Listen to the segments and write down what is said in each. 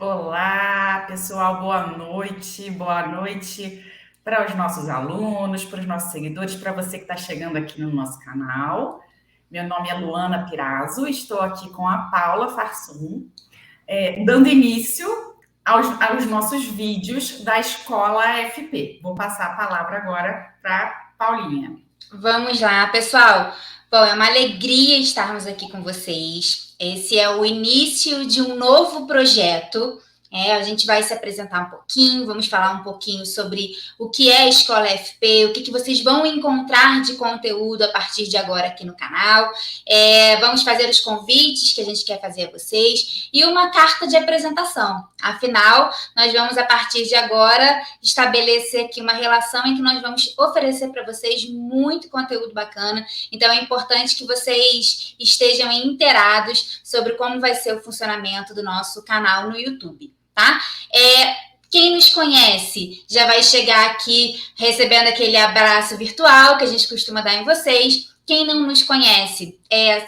Olá, pessoal, boa noite para os nossos alunos, para os nossos seguidores, para você que está chegando aqui no nosso canal. Meu nome é Luana Pirazo, estou aqui com a Paula Farsum, dando início aos nossos vídeos da Escola FP. Vou passar a palavra agora para Paulinha. Vamos lá, pessoal. Bom, é uma alegria estarmos aqui com vocês. Esse é o início de um novo projeto. A gente vai se apresentar um pouquinho, vamos falar um pouquinho sobre o que é a Escola FP, o que vocês vão encontrar de conteúdo a partir de agora aqui no canal. Vamos fazer os convites que a gente quer fazer a vocês e uma carta de apresentação. Afinal, nós vamos, a partir de agora, estabelecer aqui uma relação em que nós vamos oferecer para vocês muito conteúdo bacana. Então, é importante que vocês estejam inteirados sobre como vai ser o funcionamento do nosso canal no YouTube, tá? Quem nos conhece já vai chegar aqui recebendo aquele abraço virtual que a gente costuma dar em vocês. Quem não nos conhece,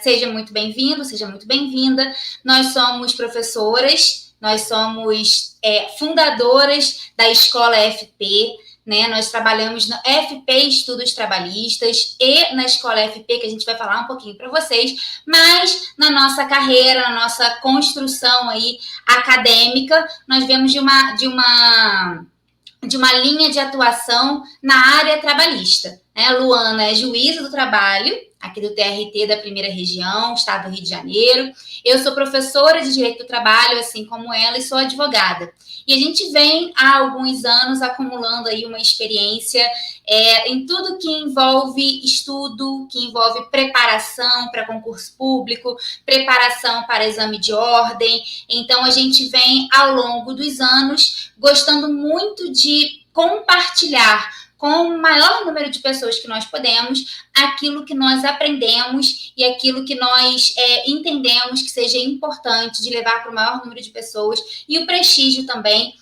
seja muito bem-vindo, seja muito bem-vinda. Nós somos professoras, nós somos fundadoras da Escola FP, né? Nós trabalhamos na FP Estudos Trabalhistas e na Escola FP, que a gente vai falar um pouquinho para vocês, mas na nossa carreira, na nossa construção aí acadêmica, nós vemos de uma linha de atuação na área trabalhista. A Luana é juíza do trabalho, aqui do TRT da Primeira Região, Estado do Rio de Janeiro. Eu sou professora de Direito do Trabalho, assim como ela, e sou advogada. E a gente vem há alguns anos acumulando aí uma experiência em tudo que envolve estudo, que envolve preparação para concurso público, preparação para exame de ordem. Então, a gente vem, ao longo dos anos, gostando muito de compartilhar com o maior número de pessoas que nós podemos aquilo que nós aprendemos e aquilo que nós entendemos que seja importante de levar para o maior número de pessoas e o prestígio também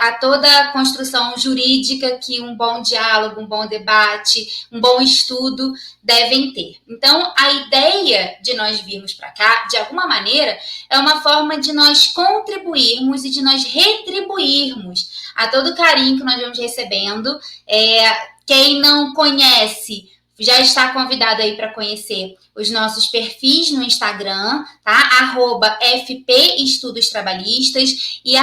a toda a construção jurídica que um bom diálogo, um bom debate, um bom estudo devem ter. Então, a ideia de nós virmos para cá, de alguma maneira, é uma forma de nós contribuirmos e de nós retribuirmos a todo o carinho que nós vamos recebendo. Quem não conhece, já está convidado aí para conhecer os nossos perfis no Instagram, tá? @FP Estudos Trabalhistas e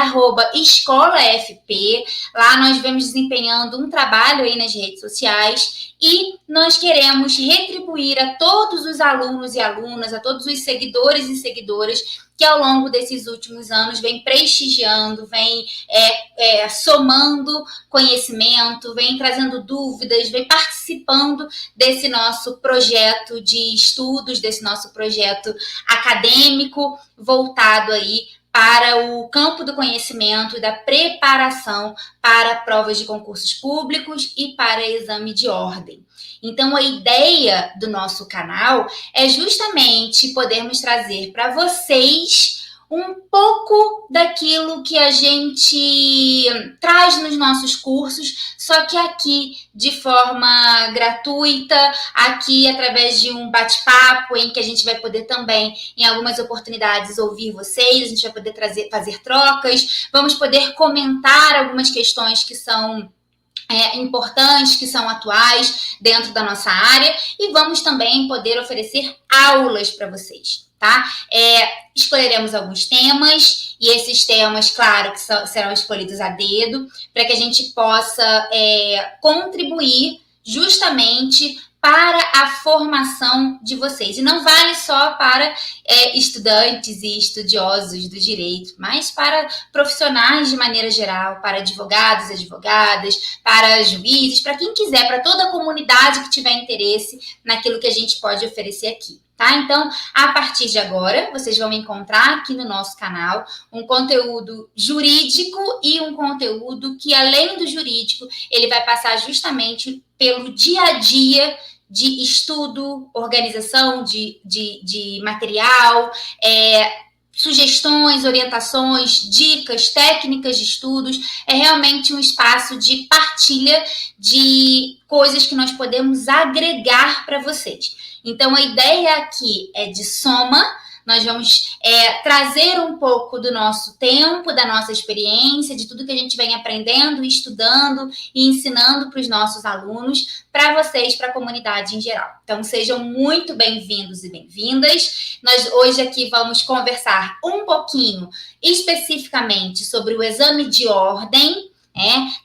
@Escola FP. Lá nós vemos desempenhando um trabalho aí nas redes sociais e nós queremos retribuir a todos os alunos e alunas, a todos os seguidores e seguidoras que ao longo desses últimos anos vem prestigiando, vem somando conhecimento, vem trazendo dúvidas, vem participando desse nosso projeto de estudos, desse nosso projeto acadêmico voltado aí para o campo do conhecimento e da preparação para provas de concursos públicos e para exame de ordem. Então, a ideia do nosso canal é justamente podermos trazer para vocês um pouco daquilo que a gente traz nos nossos cursos, só que aqui de forma gratuita, aqui através de um bate-papo em que a gente vai poder também, em algumas oportunidades, ouvir vocês, a gente vai poder fazer trocas, vamos poder comentar algumas questões que são importantes, que são atuais dentro da nossa área, e vamos também poder oferecer aulas para vocês, tá? Escolheremos alguns temas, e esses temas, claro, que serão escolhidos a dedo, para que a gente possa contribuir justamente para a formação de vocês. E não vale só para estudantes e estudiosos do direito, mas para profissionais de maneira geral, para advogados e advogadas, para juízes, para quem quiser, para toda a comunidade que tiver interesse naquilo que a gente pode oferecer aqui. Tá? Então, a partir de agora, vocês vão encontrar aqui no nosso canal um conteúdo jurídico e um conteúdo que, além do jurídico, ele vai passar justamente pelo dia a dia de estudo, organização de material, sugestões, orientações, dicas, técnicas de estudos. É realmente um espaço de partilha de coisas que nós podemos agregar para vocês. Então, a ideia aqui é de soma. nós vamos trazer um pouco do nosso tempo, da nossa experiência, de tudo que a gente vem aprendendo, estudando e ensinando para os nossos alunos, para vocês, para a comunidade em geral. Então, sejam muito bem-vindos e bem-vindas. Nós hoje aqui vamos conversar um pouquinho especificamente sobre o exame de ordem.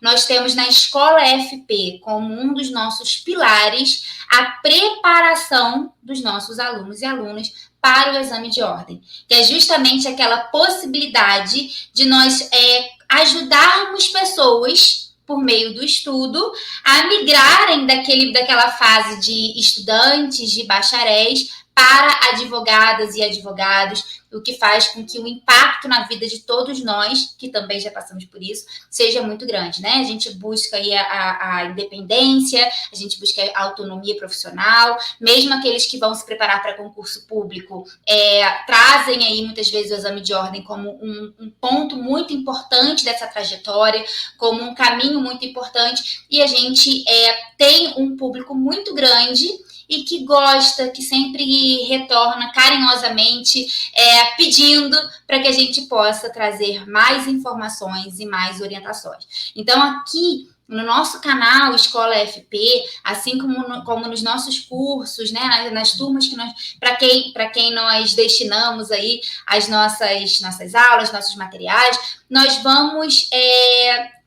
Nós temos na Escola FP como um dos nossos pilares a preparação dos nossos alunos e alunas para o exame de ordem, que é justamente aquela possibilidade de nós ajudarmos pessoas por meio do estudo a migrarem daquela fase de estudantes, de bacharéis, para advogadas e advogados, o que faz com que o impacto na vida de todos nós, que também já passamos por isso, seja muito grande, né? A gente busca aí a independência, a gente busca a autonomia profissional, mesmo aqueles que vão se preparar para concurso público, trazem aí muitas vezes o exame de ordem como um ponto muito importante dessa trajetória, como um caminho muito importante, e a gente tem um público muito grande e que gosta, que sempre retorna carinhosamente, pedindo para que a gente possa trazer mais informações e mais orientações. Então, aqui no nosso canal Escola FP, assim como nos nossos cursos, né, nas turmas que para quem nós destinamos aí as nossas aulas, nossos materiais, nós vamos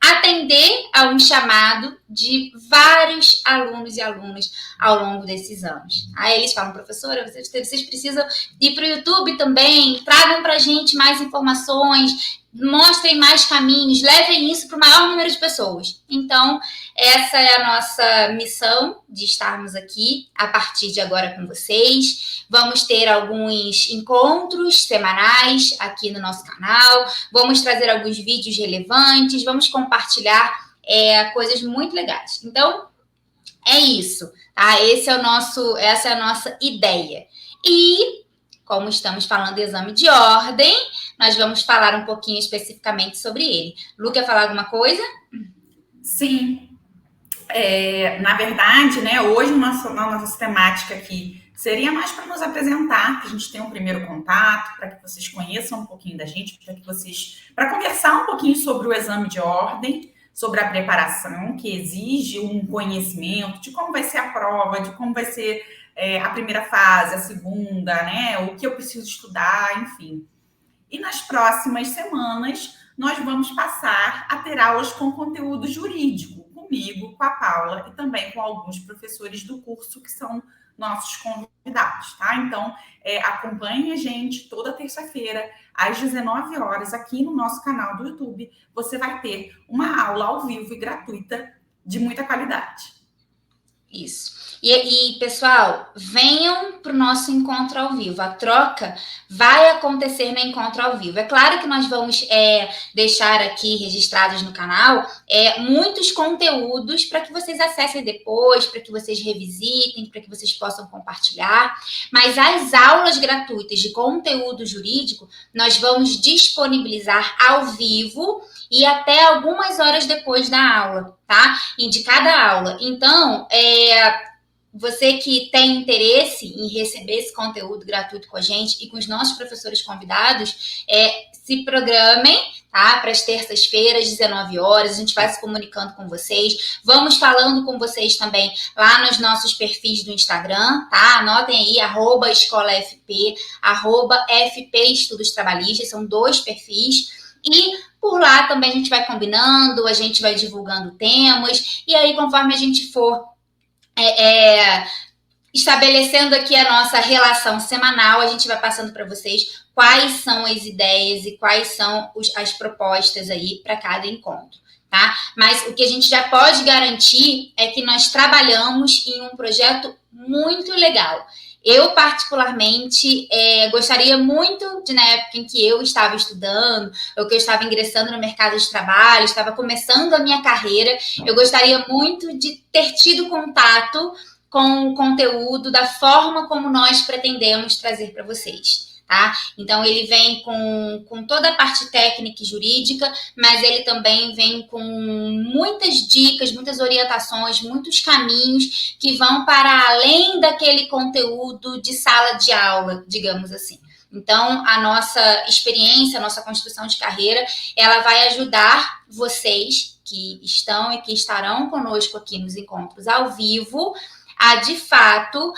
atender a um chamado de vários alunos e alunas ao longo desses anos. Aí eles falam, professora, vocês precisam ir para o YouTube também, tragam para a gente mais informações, mostrem mais caminhos, levem isso para o maior número de pessoas. Então, essa é a nossa missão de estarmos aqui a partir de agora com vocês. Vamos ter alguns encontros semanais aqui no nosso canal, vamos trazer alguns vídeos relevantes, vamos compartilhar coisas muito legais. Então, é isso, tá? Essa é a nossa ideia. E, como estamos falando de exame de ordem, nós vamos falar um pouquinho especificamente sobre ele. Lu, quer falar alguma coisa? Sim. Na verdade, né, hoje na nossa temática aqui seria mais para nos apresentar, que a gente tenha um primeiro contato, para que vocês conheçam um pouquinho da gente, para conversar um pouquinho sobre o exame de ordem, sobre a preparação, que exige um conhecimento de como vai ser a prova, de como vai ser a primeira fase, a segunda, né, o que eu preciso estudar, enfim. E nas próximas semanas, nós vamos passar a ter aulas com conteúdo jurídico, comigo, com a Paula e também com alguns professores do curso que são nossos convidados, tá? Então, acompanhe a gente toda terça-feira, às 19 horas, aqui no nosso canal do YouTube. Você vai ter uma aula ao vivo e gratuita de muita qualidade. Isso. E pessoal, venham para o nosso encontro ao vivo. A troca vai acontecer no encontro ao vivo. É claro que nós vamos deixar aqui registrados no canal muitos conteúdos para que vocês acessem depois, para que vocês revisitem, para que vocês possam compartilhar. Mas as aulas gratuitas de conteúdo jurídico, nós vamos disponibilizar ao vivo e até algumas horas depois da aula, tá? E de cada aula. Então, você que tem interesse em receber esse conteúdo gratuito com a gente e com os nossos professores convidados, se programem, tá? Para as terças-feiras, 19 horas, a gente vai se comunicando com vocês. Vamos falando com vocês também lá nos nossos perfis do Instagram, tá? Anotem aí, @escolafp, @FP Estudos Trabalhistas, são 2 perfis. E por lá também a gente vai combinando, a gente vai divulgando temas, e aí conforme a gente for estabelecendo aqui a nossa relação semanal, a gente vai passando para vocês quais são as ideias e quais são as propostas aí para cada encontro, tá? Mas o que a gente já pode garantir é que nós trabalhamos em um projeto muito legal. Eu, particularmente, gostaria muito de, na época em que eu estava estudando, ou que eu estava ingressando no mercado de trabalho, estava começando a minha carreira, eu gostaria muito de ter tido contato com o conteúdo da forma como nós pretendemos trazer para vocês. Tá? Então, ele vem com toda a parte técnica e jurídica, mas ele também vem com muitas dicas, muitas orientações, muitos caminhos que vão para além daquele conteúdo de sala de aula, digamos assim. Então, a nossa experiência, a nossa construção de carreira, ela vai ajudar vocês que estão e que estarão conosco aqui nos encontros ao vivo a, de fato,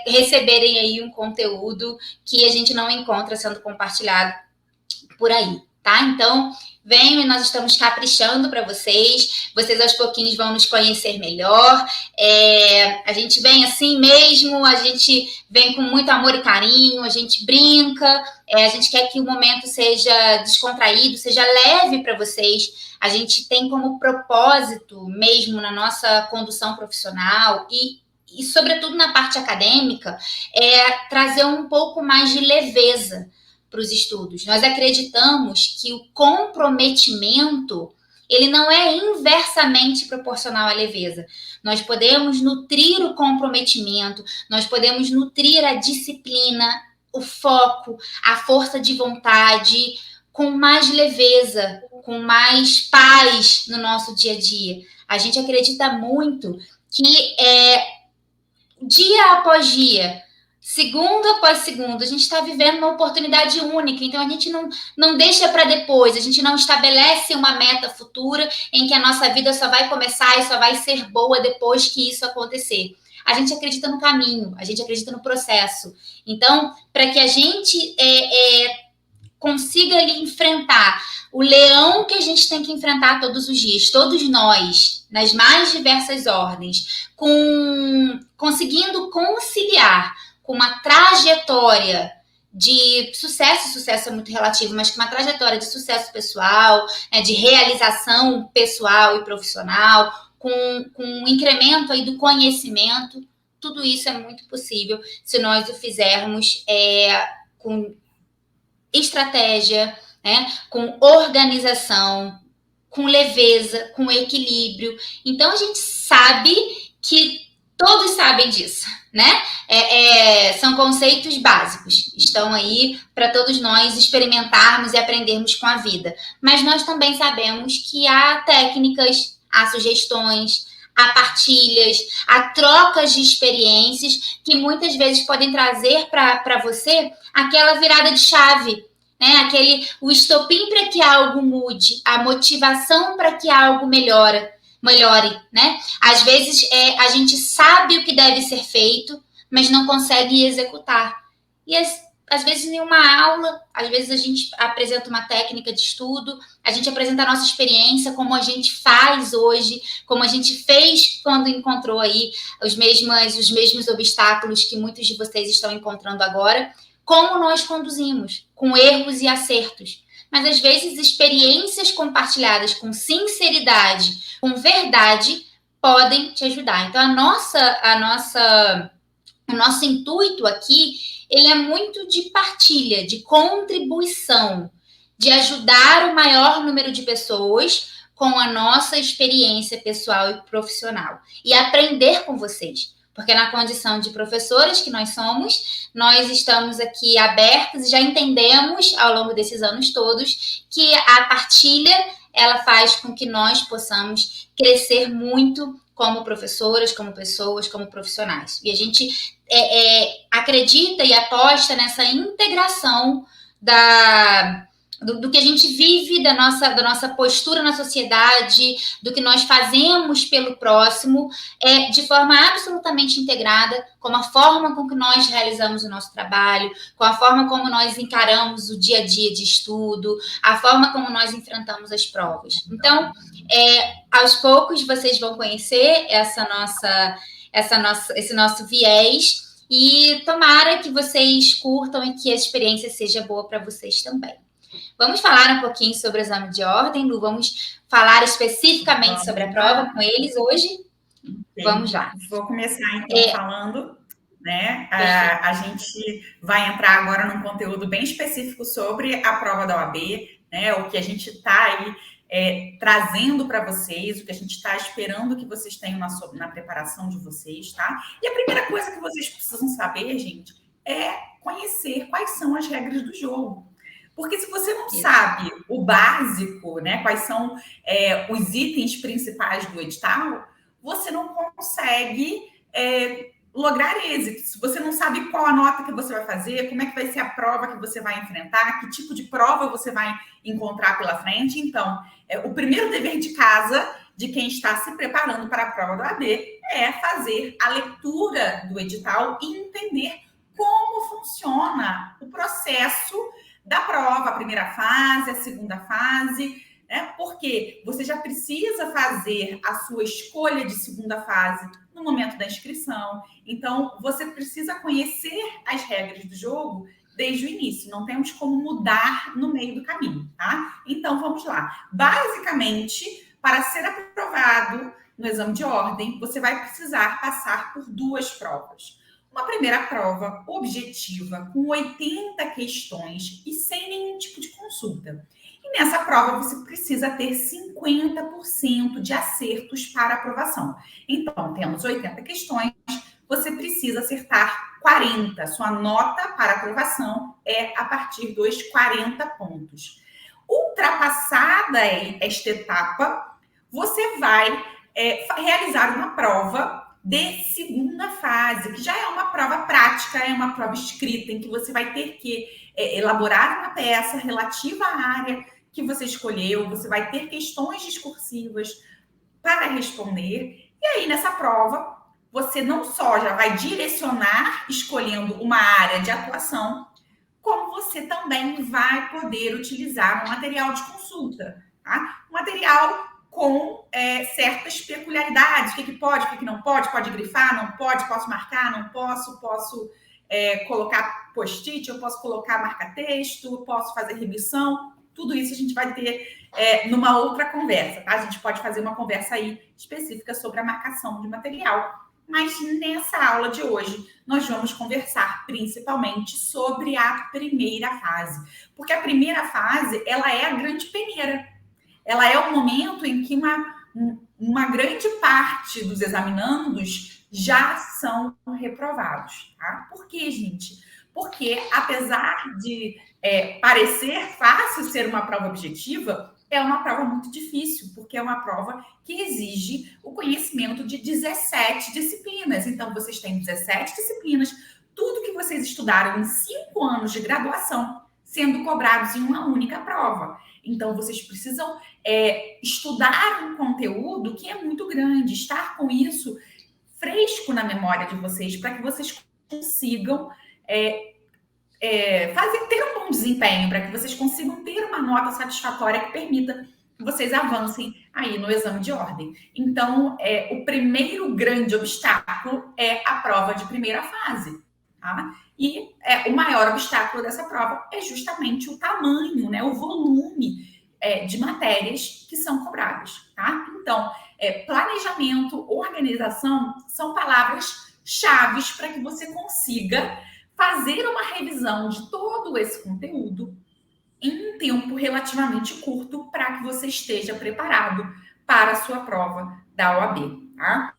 receberem aí um conteúdo que a gente não encontra sendo compartilhado por aí, tá? Então, venham e nós estamos caprichando para vocês. Vocês, aos pouquinhos, vão nos conhecer melhor. A gente vem assim mesmo, a gente vem com muito amor e carinho, a gente brinca, a gente quer que o momento seja descontraído, seja leve para vocês. A gente tem como propósito mesmo na nossa condução profissional e sobretudo na parte acadêmica, trazer um pouco mais de leveza para os estudos. Nós acreditamos que o comprometimento ele não é inversamente proporcional à leveza. Nós podemos nutrir o comprometimento, nós podemos nutrir a disciplina, o foco, a força de vontade, com mais leveza, com mais paz no nosso dia a dia. A gente acredita muito que dia após dia, segundo após segundo, a gente está vivendo uma oportunidade única, então a gente não deixa para depois, a gente não estabelece uma meta futura em que a nossa vida só vai começar e só vai ser boa depois que isso acontecer. A gente acredita no caminho, a gente acredita no processo. Então, para que a gente consiga ali enfrentar o leão que a gente tem que enfrentar todos os dias, todos nós, nas mais diversas ordens, conseguindo conciliar com uma trajetória de sucesso é muito relativo, mas com uma trajetória de sucesso pessoal, de realização pessoal e profissional, com um incremento aí do conhecimento, tudo isso é muito possível se nós o fizermos com estratégia, com organização, com leveza, com equilíbrio. Então, a gente sabe que todos sabem disso, né? São conceitos básicos, estão aí para todos nós experimentarmos e aprendermos com a vida. Mas nós também sabemos que há técnicas, há sugestões, há partilhas, há trocas de experiências que muitas vezes podem trazer para você aquela virada de chave, né? O estopim para que algo mude, a motivação para que algo melhore, né? Às vezes a gente sabe o que deve ser feito, mas não consegue executar. E às vezes em uma aula, às vezes a gente apresenta uma técnica de estudo, a gente apresenta a nossa experiência, como a gente faz hoje, como a gente fez quando encontrou aí os mesmos obstáculos que muitos de vocês estão encontrando agora, como nós conduzimos, com erros e acertos. Mas, às vezes, experiências compartilhadas com sinceridade, com verdade, podem te ajudar. Então, o nosso intuito aqui, ele é muito de partilha, de contribuição, de ajudar o maior número de pessoas com a nossa experiência pessoal e profissional. E aprender com vocês. Porque na condição de professoras que nós somos, nós estamos aqui abertos e já entendemos ao longo desses anos todos que a partilha, ela faz com que nós possamos crescer muito como professoras, como pessoas, como profissionais. E a gente acredita e aposta nessa integração do que a gente vive, da nossa postura na sociedade, do que nós fazemos pelo próximo, de forma absolutamente integrada, com a forma com que nós realizamos o nosso trabalho, com a forma como nós encaramos o dia a dia de estudo, a forma como nós enfrentamos as provas. Então, aos poucos, vocês vão conhecer esse nosso viés, e tomara que vocês curtam e que a experiência seja boa para vocês também. Vamos falar um pouquinho sobre o exame de ordem, Lu? Vamos falar especificamente sobre a prova com eles hoje? Sim. Vamos lá. Vou começar, então, falando, né? A gente vai entrar agora num conteúdo bem específico sobre a prova da OAB, né? O que a gente está aí trazendo para vocês, o que a gente está esperando que vocês tenham na preparação de vocês, tá? E a primeira coisa que vocês precisam saber, gente, é conhecer quais são as regras do jogo. Porque se você não sabe o básico, né, quais são os itens principais do edital, você não consegue lograr êxito. Se você não sabe qual a nota que você vai fazer, como é que vai ser a prova que você vai enfrentar, que tipo de prova você vai encontrar pela frente. Então, o primeiro dever de casa de quem está se preparando para a prova do AB é fazer a leitura do edital e entender como funciona o processo da prova, a primeira fase, a segunda fase, né? Porque você já precisa fazer a sua escolha de segunda fase no momento da inscrição. Então, você precisa conhecer as regras do jogo desde o início. Não temos como mudar no meio do caminho, tá? Então, vamos lá. Basicamente, para ser aprovado no exame de ordem, você vai precisar passar por 2 provas. Uma primeira prova objetiva, com 80 questões e sem nenhum tipo de consulta. E nessa prova, você precisa ter 50% de acertos para aprovação. Então, temos 80 questões, você precisa acertar 40. Sua nota para aprovação é a partir dos 40 pontos. Ultrapassada esta etapa, você vai realizar uma prova de segunda fase, que já é uma prova prática, é uma prova escrita, em que você vai ter que elaborar uma peça relativa à área que você escolheu, você vai ter questões discursivas para responder, e aí nessa prova, você não só já vai direcionar escolhendo uma área de atuação, como você também vai poder utilizar um material de consulta, tá? Um material com certas peculiaridades, o que pode, o que não pode grifar, não pode, posso marcar, não posso, colocar post-it, eu posso colocar marca-texto, posso fazer remissão, tudo isso a gente vai ter numa outra conversa, tá? A gente pode fazer uma conversa aí específica sobre a marcação de material. Mas nessa aula de hoje, nós vamos conversar principalmente sobre a primeira fase. Porque a primeira fase, ela é a grande peneira. Ela é o momento em que uma grande parte dos examinandos já são reprovados. Tá? Por quê, gente? Porque, apesar de parecer fácil ser uma prova objetiva, é uma prova muito difícil, porque é uma prova que exige o conhecimento de 17 disciplinas. Então, vocês têm 17 disciplinas, tudo que vocês estudaram em 5 anos de graduação, sendo cobrados em uma única prova. Então, vocês precisam estudar um conteúdo que é muito grande, estar com isso fresco na memória de vocês, para que vocês consigam ter um bom desempenho, para que vocês consigam ter uma nota satisfatória que permita que vocês avancem aí no exame de ordem. Então, o primeiro grande obstáculo é a prova de primeira fase, tá? E o maior obstáculo dessa prova é justamente o tamanho, né, o volume de matérias que são cobradas, tá? Então, planejamento, organização são palavras-chave para que você consiga fazer uma revisão de todo esse conteúdo em um tempo relativamente curto para que você esteja preparado para a sua prova da OAB, tá?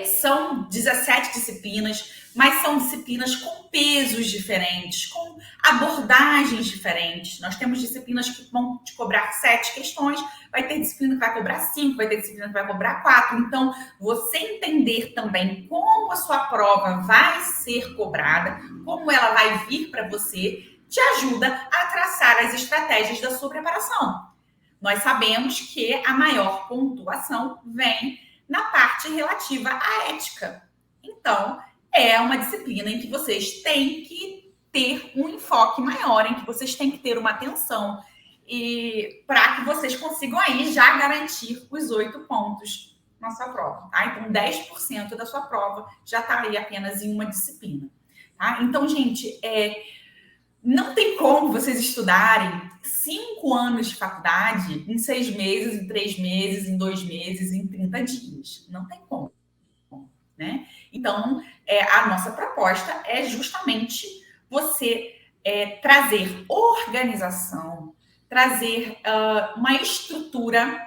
São 17 disciplinas, mas são disciplinas com pesos diferentes, com abordagens diferentes. Nós temos disciplinas que vão te cobrar 7 questões, vai ter disciplina que vai cobrar 5, vai ter disciplina que vai cobrar 4. Então, você entender também como a sua prova vai ser cobrada, como ela vai vir para você, te ajuda a traçar as estratégias da sua preparação. Nós sabemos que a maior pontuação vem na parte relativa à ética. Então, é uma disciplina em que vocês têm que ter um enfoque maior, em que vocês têm que ter uma atenção e para que vocês consigam aí já garantir os 8 pontos na sua prova, tá? Então, 10% da sua prova já está aí apenas em uma disciplina, tá? Então, gente, não tem como vocês estudarem 5 anos de faculdade em 6 meses, em 3 meses, em 2 meses, em 30 dias. Não tem como, né? Então, a nossa proposta é justamente você trazer organização, trazer uma estrutura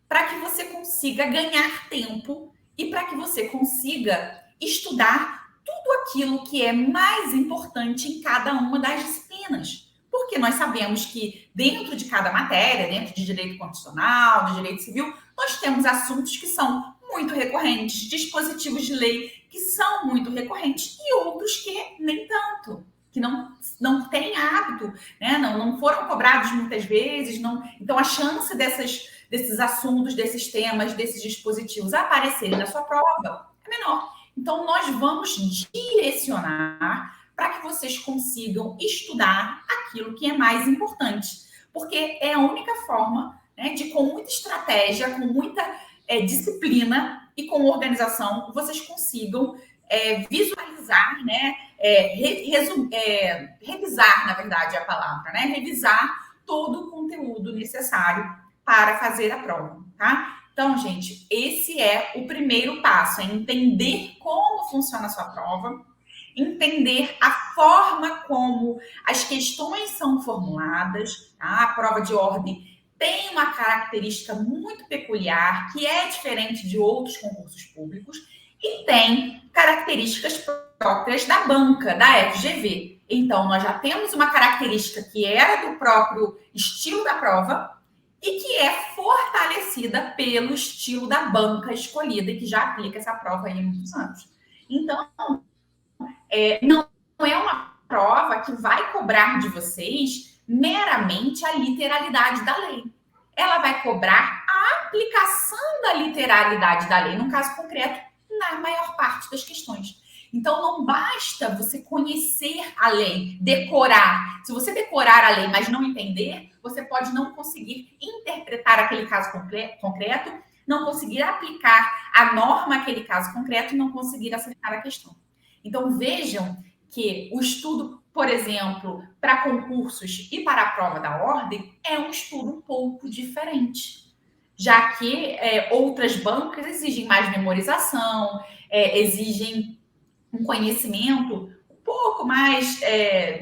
para que você consiga ganhar tempo e para que você consiga estudar tudo aquilo que é mais importante em cada uma das disciplinas. Porque nós sabemos que dentro de cada matéria, dentro de direito constitucional, de direito civil, nós temos assuntos que são muito recorrentes, dispositivos de lei que são muito recorrentes e outros que nem tanto, que não têm hábito, né? Não foram cobrados muitas vezes. Não. Então, a chance desses assuntos, desses temas, desses dispositivos aparecerem na sua prova é menor. Então, nós vamos direcionar para que vocês consigam estudar aquilo que é mais importante, porque é a única forma, né, de, com muita estratégia, com muita disciplina e com organização, vocês consigam visualizar, né, revisar, na verdade, é a palavra, né, revisar todo o conteúdo necessário para fazer a prova, tá? Então, gente, esse é o primeiro passo, é entender como funciona a sua prova, entender a forma como as questões são formuladas, tá? A prova de ordem tem uma característica muito peculiar, que é diferente de outros concursos públicos, e tem características próprias da banca, da FGV. Então, nós já temos uma característica que era do próprio estilo da prova e que é fortalecida pelo estilo da banca escolhida e que já aplica essa prova aí há muitos anos. Então, não é uma prova que vai cobrar de vocês meramente a literalidade da lei. Ela vai cobrar a aplicação da literalidade da lei, no caso concreto, na maior parte das questões. Então, não basta você conhecer a lei, decorar. Se você decorar a lei, mas não entender, você pode não conseguir interpretar aquele caso concreto, não conseguir aplicar a norma àquele caso concreto e não conseguir acertar a questão. Então, vejam que o estudo, por exemplo, para concursos e para a prova da ordem, é um estudo um pouco diferente, já que outras bancas exigem mais memorização, exigem um conhecimento um pouco mais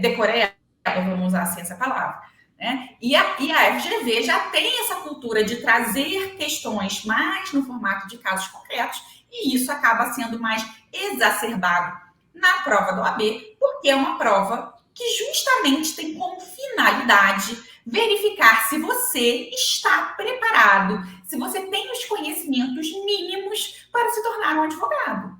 decorado, vamos usar assim essa palavra, né? E a FGV já tem essa cultura de trazer questões mais no formato de casos concretos, e isso acaba sendo mais exacerbado na prova do OAB, porque é uma prova que justamente tem como finalidade verificar se você está preparado, se você tem os conhecimentos mínimos para se tornar um advogado.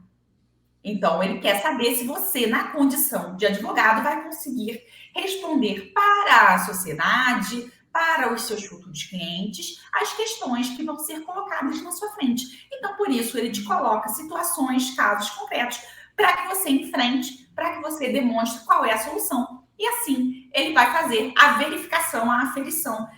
Então, ele quer saber se você, na condição de advogado, vai conseguir responder para a sociedade, para os seus futuros clientes, as questões que vão ser colocadas na sua frente. Então, por isso, ele te coloca situações, casos concretos, para que você enfrente, para que você demonstre qual é a solução. E assim, ele vai fazer a verificação, a aferição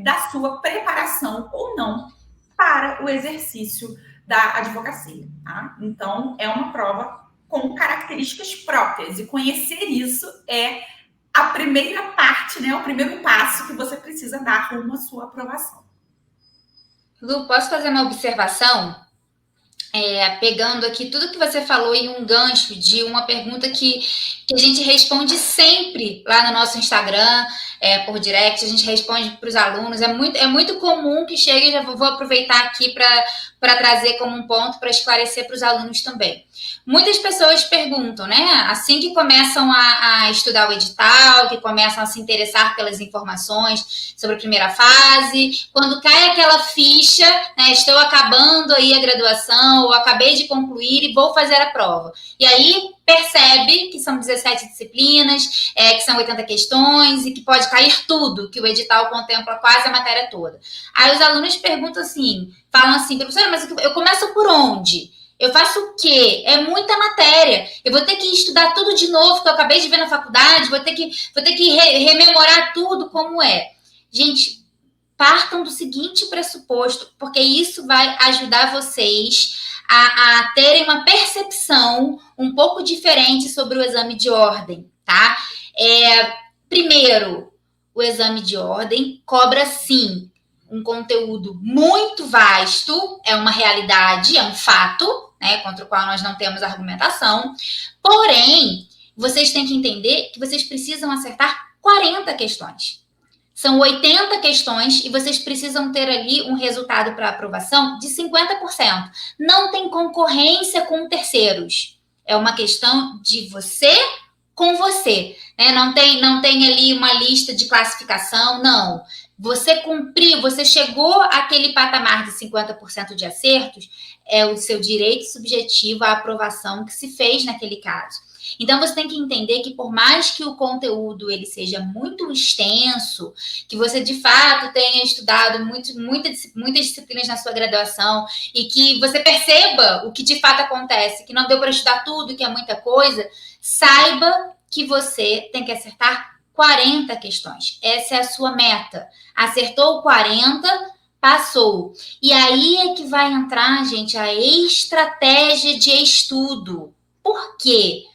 da sua preparação ou não para o exercício da advocacia. Tá? Então, é uma prova com características próprias. E conhecer isso é a primeira parte, né? O primeiro passo que você precisa dar rumo à sua aprovação. Lu, posso fazer uma observação? Pegando aqui tudo que você falou em um gancho de uma pergunta que a gente responde sempre lá no nosso Instagram, por direct, a gente responde para os alunos. É muito comum que chegue, já vou aproveitar aqui para trazer como um ponto para esclarecer para os alunos também. Muitas pessoas perguntam, né? Assim que começam a estudar o edital, que começam a se interessar pelas informações sobre a primeira fase, quando cai aquela ficha, né? Estou acabando aí a graduação, ou acabei de concluir e vou fazer a prova. E aí percebe que são 17 disciplinas, que são 80 questões e que pode cair tudo, que o edital contempla quase a matéria toda. Aí os alunos perguntam assim, falam assim, professora, mas eu começo por onde? Eu faço o quê? É muita matéria. Eu vou ter que estudar tudo de novo que eu acabei de ver na faculdade, vou ter que rememorar tudo como é. Gente, partam do seguinte pressuposto, porque isso vai ajudar vocês a terem uma percepção um pouco diferente sobre o exame de ordem, tá? Primeiro, o exame de ordem cobra, sim, um conteúdo muito vasto, é uma realidade, é um fato, né, contra o qual nós não temos argumentação. Porém, vocês têm que entender que vocês precisam acertar 40 questões. São 80 questões e vocês precisam ter ali um resultado para aprovação de 50%. Não tem concorrência com terceiros. É uma questão de você com você, né? Não tem ali uma lista de classificação, não. Você cumpriu, você chegou àquele patamar de 50% de acertos, é o seu direito subjetivo à aprovação que se fez naquele caso. Então, você tem que entender que por mais que o conteúdo ele seja muito extenso, que você de fato tenha estudado muitas disciplinas na sua graduação e que você perceba o que de fato acontece, que não deu para estudar tudo, que é muita coisa, saiba que você tem que acertar 40 questões. Essa é a sua meta. Acertou 40, passou. E aí é que vai entrar, gente, a estratégia de estudo. Por quê?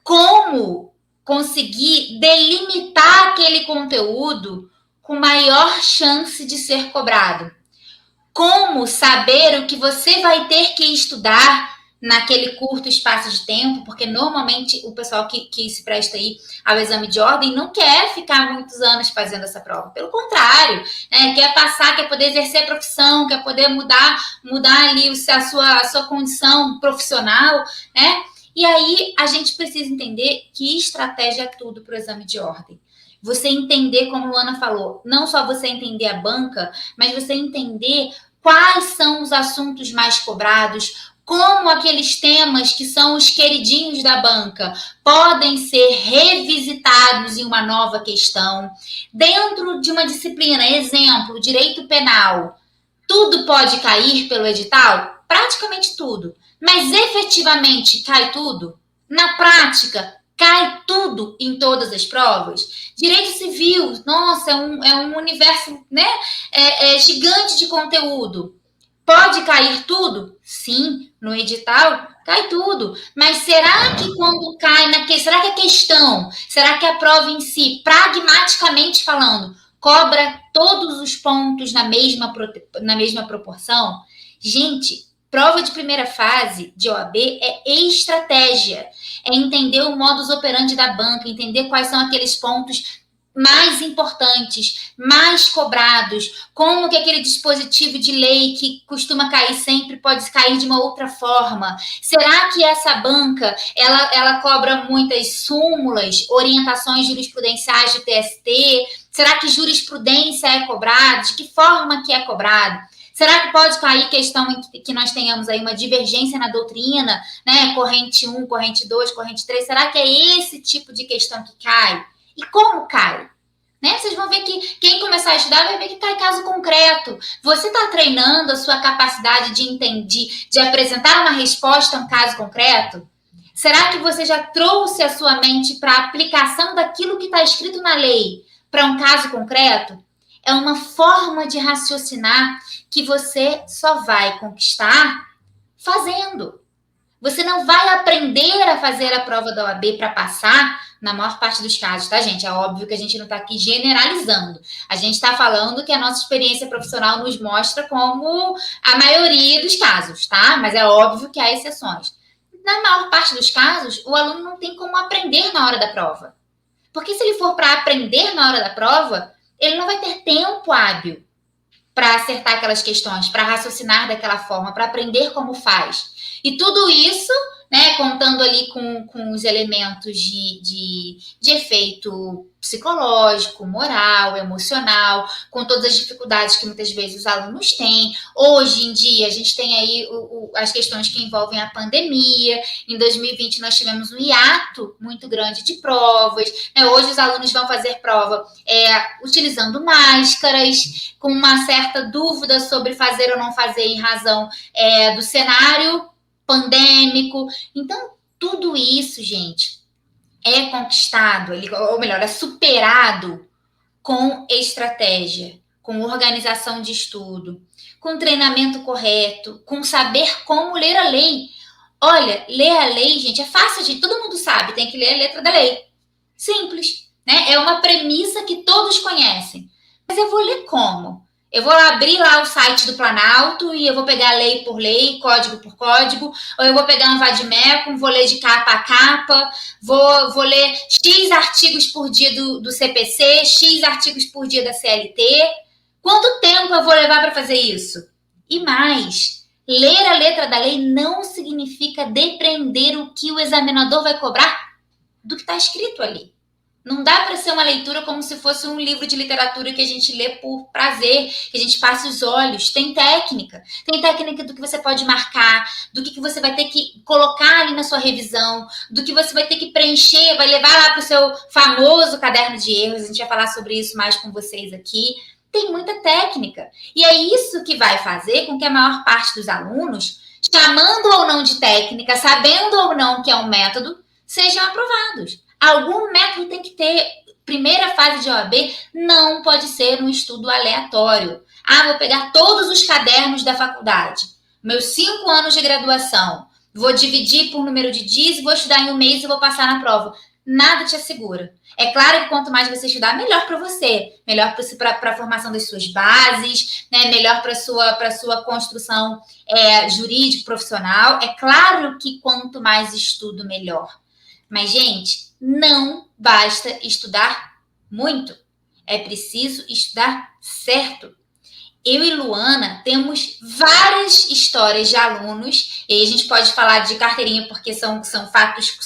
Como conseguir delimitar aquele conteúdo com maior chance de ser cobrado? Como saber o que você vai ter que estudar naquele curto espaço de tempo, porque normalmente o pessoal que se presta aí ao exame de ordem não quer ficar muitos anos fazendo essa prova. Pelo contrário, né? Quer passar, quer poder exercer a profissão, quer poder mudar ali a sua condição profissional, né? E aí a gente precisa entender que estratégia é tudo para o exame de ordem. Você entender, como a Luana falou, não só você entender a banca, mas você entender quais são os assuntos mais cobrados, como aqueles temas que são os queridinhos da banca podem ser revisitados em uma nova questão. Dentro de uma disciplina, exemplo, direito penal, tudo pode cair pelo edital? Praticamente tudo. Mas efetivamente cai tudo? Na prática, cai tudo em todas as provas? Direito civil, nossa, é um universo, né, gigante de conteúdo. Pode cair tudo? Sim, no edital cai tudo. Mas será que quando cai será que a questão, será que a prova em si, pragmaticamente falando, cobra todos os pontos na mesma proporção? Gente, prova de primeira fase de OAB é estratégia. É entender o modus operandi da banca, entender quais são aqueles pontos mais importantes, mais cobrados, como que aquele dispositivo de lei que costuma cair sempre pode cair de uma outra forma. Será que essa banca, ela cobra muitas súmulas, orientações jurisprudenciais do TST? Será que jurisprudência é cobrada? De que forma que é cobrado? Será que pode cair questão em que nós tenhamos aí uma divergência na doutrina, né? Corrente 1, corrente 2, corrente 3, será que é esse tipo de questão que cai? E como cai? Né? Vocês vão ver que quem começar a estudar vai ver que cai caso concreto. Você está treinando a sua capacidade de entender, de apresentar uma resposta a um caso concreto? Será que você já trouxe a sua mente para a aplicação daquilo que está escrito na lei para um caso concreto? É uma forma de raciocinar que você só vai conquistar fazendo. Você não vai aprender a fazer a prova da OAB para passar na maior parte dos casos, tá, gente? É óbvio que a gente não está aqui generalizando. A gente está falando que a nossa experiência profissional nos mostra como a maioria dos casos, tá? Mas é óbvio que há exceções. Na maior parte dos casos, o aluno não tem como aprender na hora da prova. Porque se ele for para aprender na hora da prova, ele não vai ter tempo hábil para acertar aquelas questões, para raciocinar daquela forma, para aprender como faz. E tudo isso, né, contando ali com os elementos de efeito psicológico, moral, emocional, com todas as dificuldades que muitas vezes os alunos têm. Hoje em dia, a gente tem aí as questões que envolvem a pandemia. Em 2020, nós tivemos um hiato muito grande de provas. Né? Hoje, os alunos vão fazer prova utilizando máscaras, com uma certa dúvida sobre fazer ou não fazer em razão do cenário pandêmico. Então, tudo isso, gente, é conquistado, ou melhor, é superado com estratégia, com organização de estudo, com treinamento correto, com saber como ler a lei. Olha, ler a lei, gente, é fácil, gente, todo mundo sabe, tem que ler a letra da lei. Simples, né? É uma premissa que todos conhecem. Mas eu vou ler como? Eu vou abrir lá o site do Planalto e eu vou pegar lei por lei, código por código, ou eu vou pegar um vademecum, vou ler de capa a capa, vou ler X artigos por dia do CPC, X artigos por dia da CLT. Quanto tempo eu vou levar para fazer isso? E mais, ler a letra da lei não significa depreender o que o examinador vai cobrar do que está escrito ali. Não dá para ser uma leitura como se fosse um livro de literatura que a gente lê por prazer, que a gente passa os olhos. Tem técnica. Tem técnica do que você pode marcar, do que você vai ter que colocar ali na sua revisão, do que você vai ter que preencher, vai levar lá para o seu famoso caderno de erros. A gente vai falar sobre isso mais com vocês aqui. Tem muita técnica. E é isso que vai fazer com que a maior parte dos alunos, chamando ou não de técnica, sabendo ou não que é um método, sejam aprovados. Algum método tem que ter. Primeira fase de OAB não pode ser um estudo aleatório. Ah, vou pegar todos os cadernos da faculdade, meus 5 anos de graduação, vou dividir por número de dias, vou estudar em um mês e vou passar na prova. Nada te assegura. É claro que quanto mais você estudar, melhor para você, melhor para a formação das suas bases, né? Melhor para a sua construção jurídico, profissional. É claro que quanto mais estudo, melhor. Mas, gente, não basta estudar muito. É preciso estudar certo. Eu e Luana temos várias histórias de alunos, e aí a gente pode falar de carteirinha porque são fatos,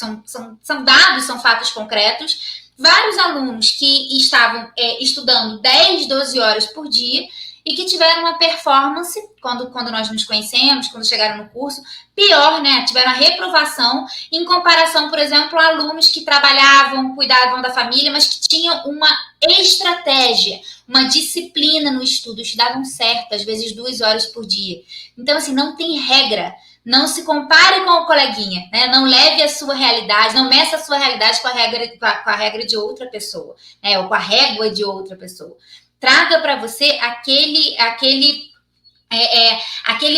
são dados, são fatos concretos. Vários alunos que estavam estudando 10, 12 horas por dia e que tiveram uma performance, quando nós nos conhecemos, quando chegaram no curso, pior, né? Tiveram a reprovação em comparação, por exemplo, a alunos que trabalhavam, cuidavam da família, mas que tinham uma estratégia, uma disciplina no estudo, estudavam certo, às vezes 2 horas por dia. Então, assim, não tem regra. Não se compare com o coleguinha, né? Não leve a sua realidade, não meça a sua realidade com a regra de outra pessoa, né? Ou com a régua de outra pessoa. Traga para você aquele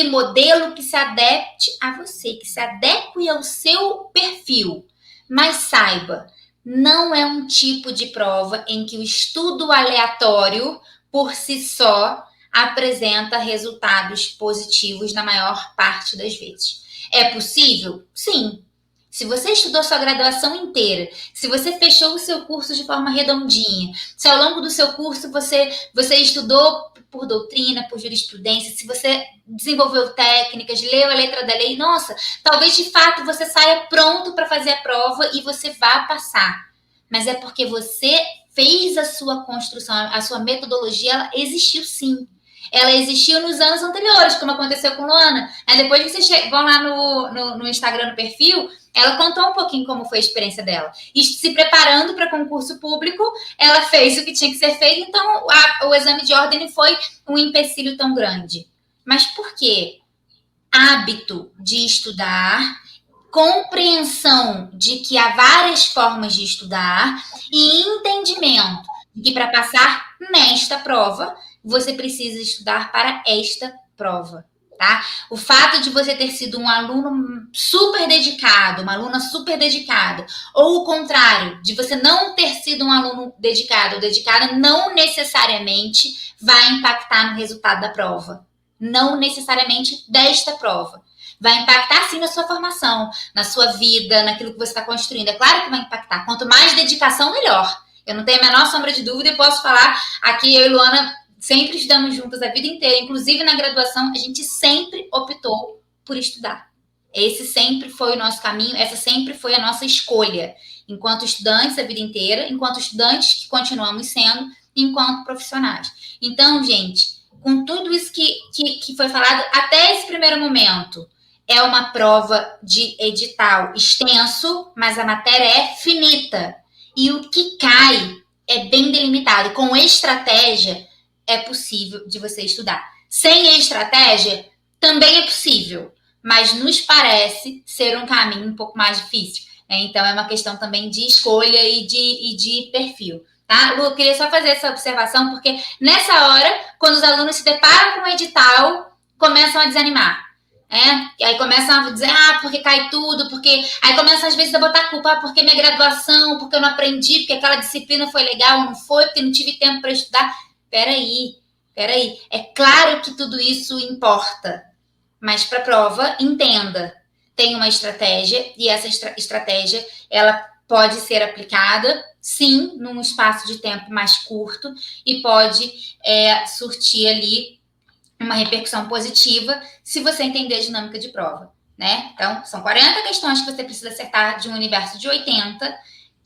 modelo que se adapte a você, que se adeque ao seu perfil. Mas saiba, não é um tipo de prova em que o estudo aleatório, por si só, apresenta resultados positivos na maior parte das vezes. É possível? Sim. Se você estudou sua graduação inteira, se você fechou o seu curso de forma redondinha, se ao longo do seu curso você estudou por doutrina, por jurisprudência, se você desenvolveu técnicas, leu a letra da lei, nossa, talvez de fato você saia pronto para fazer a prova e você vá passar. Mas é porque você fez a sua construção, a sua metodologia, ela existiu sim. Ela existiu nos anos anteriores, como aconteceu com Luana. Depois que vocês vão lá no Instagram, no perfil, ela contou um pouquinho como foi a experiência dela. E se preparando para concurso público, ela fez o que tinha que ser feito, então o exame de ordem não foi um empecilho tão grande. Mas por quê? Hábito de estudar, compreensão de que há várias formas de estudar e entendimento de que para passar nesta prova, você precisa estudar para esta prova, tá? O fato de você ter sido um aluno super dedicado, uma aluna super dedicada, ou o contrário, de você não ter sido um aluno dedicado ou dedicada, não necessariamente vai impactar no resultado da prova. Não necessariamente desta prova. Vai impactar sim na sua formação, na sua vida, naquilo que você está construindo. É claro que vai impactar. Quanto mais dedicação, melhor. Eu não tenho a menor sombra de dúvida e posso falar aqui, eu e Luana sempre estudamos juntas a vida inteira, inclusive na graduação, a gente sempre optou por estudar. Esse sempre foi o nosso caminho, essa sempre foi a nossa escolha, enquanto estudantes a vida inteira, enquanto estudantes que continuamos sendo, enquanto profissionais. Então, gente, com tudo isso que foi falado até esse primeiro momento, é uma prova de edital extenso, mas a matéria é finita. E o que cai é bem delimitado. Com estratégia, é possível de você estudar. Sem estratégia, também é possível, mas nos parece ser um caminho um pouco mais difícil. Né? Então, é uma questão também de escolha e de perfil. Tá? Lu, eu queria só fazer essa observação, porque nessa hora, quando os alunos se deparam com o edital, começam a desanimar. E aí começam a dizer, porque cai tudo, porque... Aí começam às vezes a botar culpa, porque minha graduação, porque eu não aprendi, porque aquela disciplina foi legal, não foi, porque não tive tempo para estudar. Peraí. É claro que tudo isso importa, mas para a prova, entenda, tem uma estratégia e essa estratégia, ela pode ser aplicada, sim, num espaço de tempo mais curto e pode surtir ali uma repercussão positiva se você entender a dinâmica de prova, né? Então, são 40 questões que você precisa acertar de um universo de 80,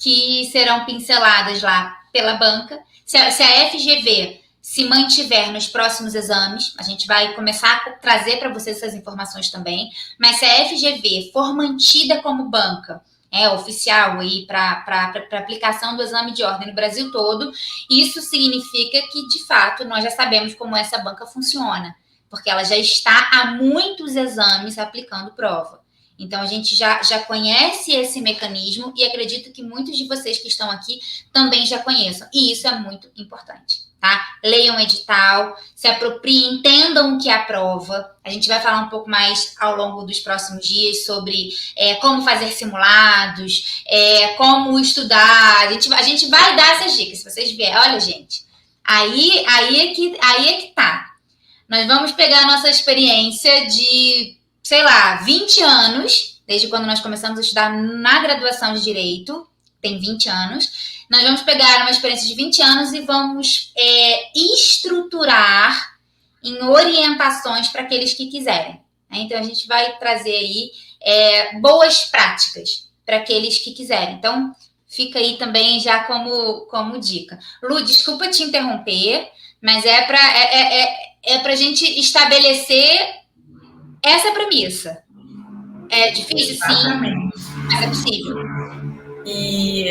que serão pinceladas lá pela banca. Se a FGV se mantiver nos próximos exames, a gente vai começar a trazer para vocês essas informações também, mas se a FGV for mantida como banca oficial aí para aplicação do exame de ordem no Brasil todo, isso significa que, de fato, nós já sabemos como essa banca funciona, porque ela já está há muitos exames aplicando prova. Então, a gente já conhece esse mecanismo e acredito que muitos de vocês que estão aqui também já conheçam. E isso é muito importante, tá? Leiam o edital, se apropriem, entendam o que é a prova. A gente vai falar um pouco mais ao longo dos próximos dias sobre como fazer simulados, como estudar. A gente vai dar essas dicas. Se vocês vierem, olha, gente, aí é que tá. Nós vamos pegar a nossa experiência de, sei lá, 20 anos, desde quando nós começamos a estudar na graduação de Direito, tem 20 anos. Nós vamos pegar uma experiência de 20 anos e vamos estruturar em orientações para aqueles que quiserem. Então, a gente vai trazer aí boas práticas para aqueles que quiserem. Então, fica aí também já como dica. Lu, desculpa te interromper, mas é para a gente estabelecer essa premissa. É difícil, Exatamente. sim, mas é possível. E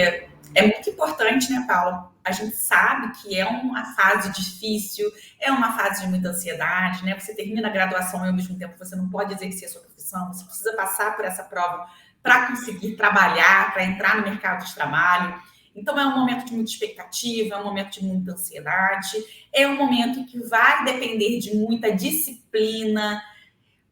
é muito importante, né, Paula? A gente sabe que é uma fase difícil, é uma fase de muita ansiedade, né? Você termina a graduação e ao mesmo tempo você não pode exercer a sua profissão, você precisa passar por essa prova para conseguir trabalhar, para entrar no mercado de trabalho. Então, é um momento de muita expectativa, é um momento de muita ansiedade, é um momento que vai depender de muita disciplina,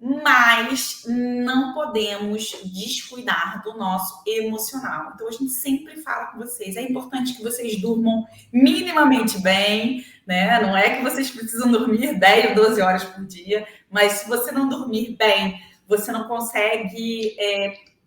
mas não podemos descuidar do nosso emocional. Então, a gente sempre fala com vocês, é importante que vocês durmam minimamente bem, né? Não é que vocês precisam dormir 10 ou 12 horas por dia, mas se você não dormir bem, você não consegue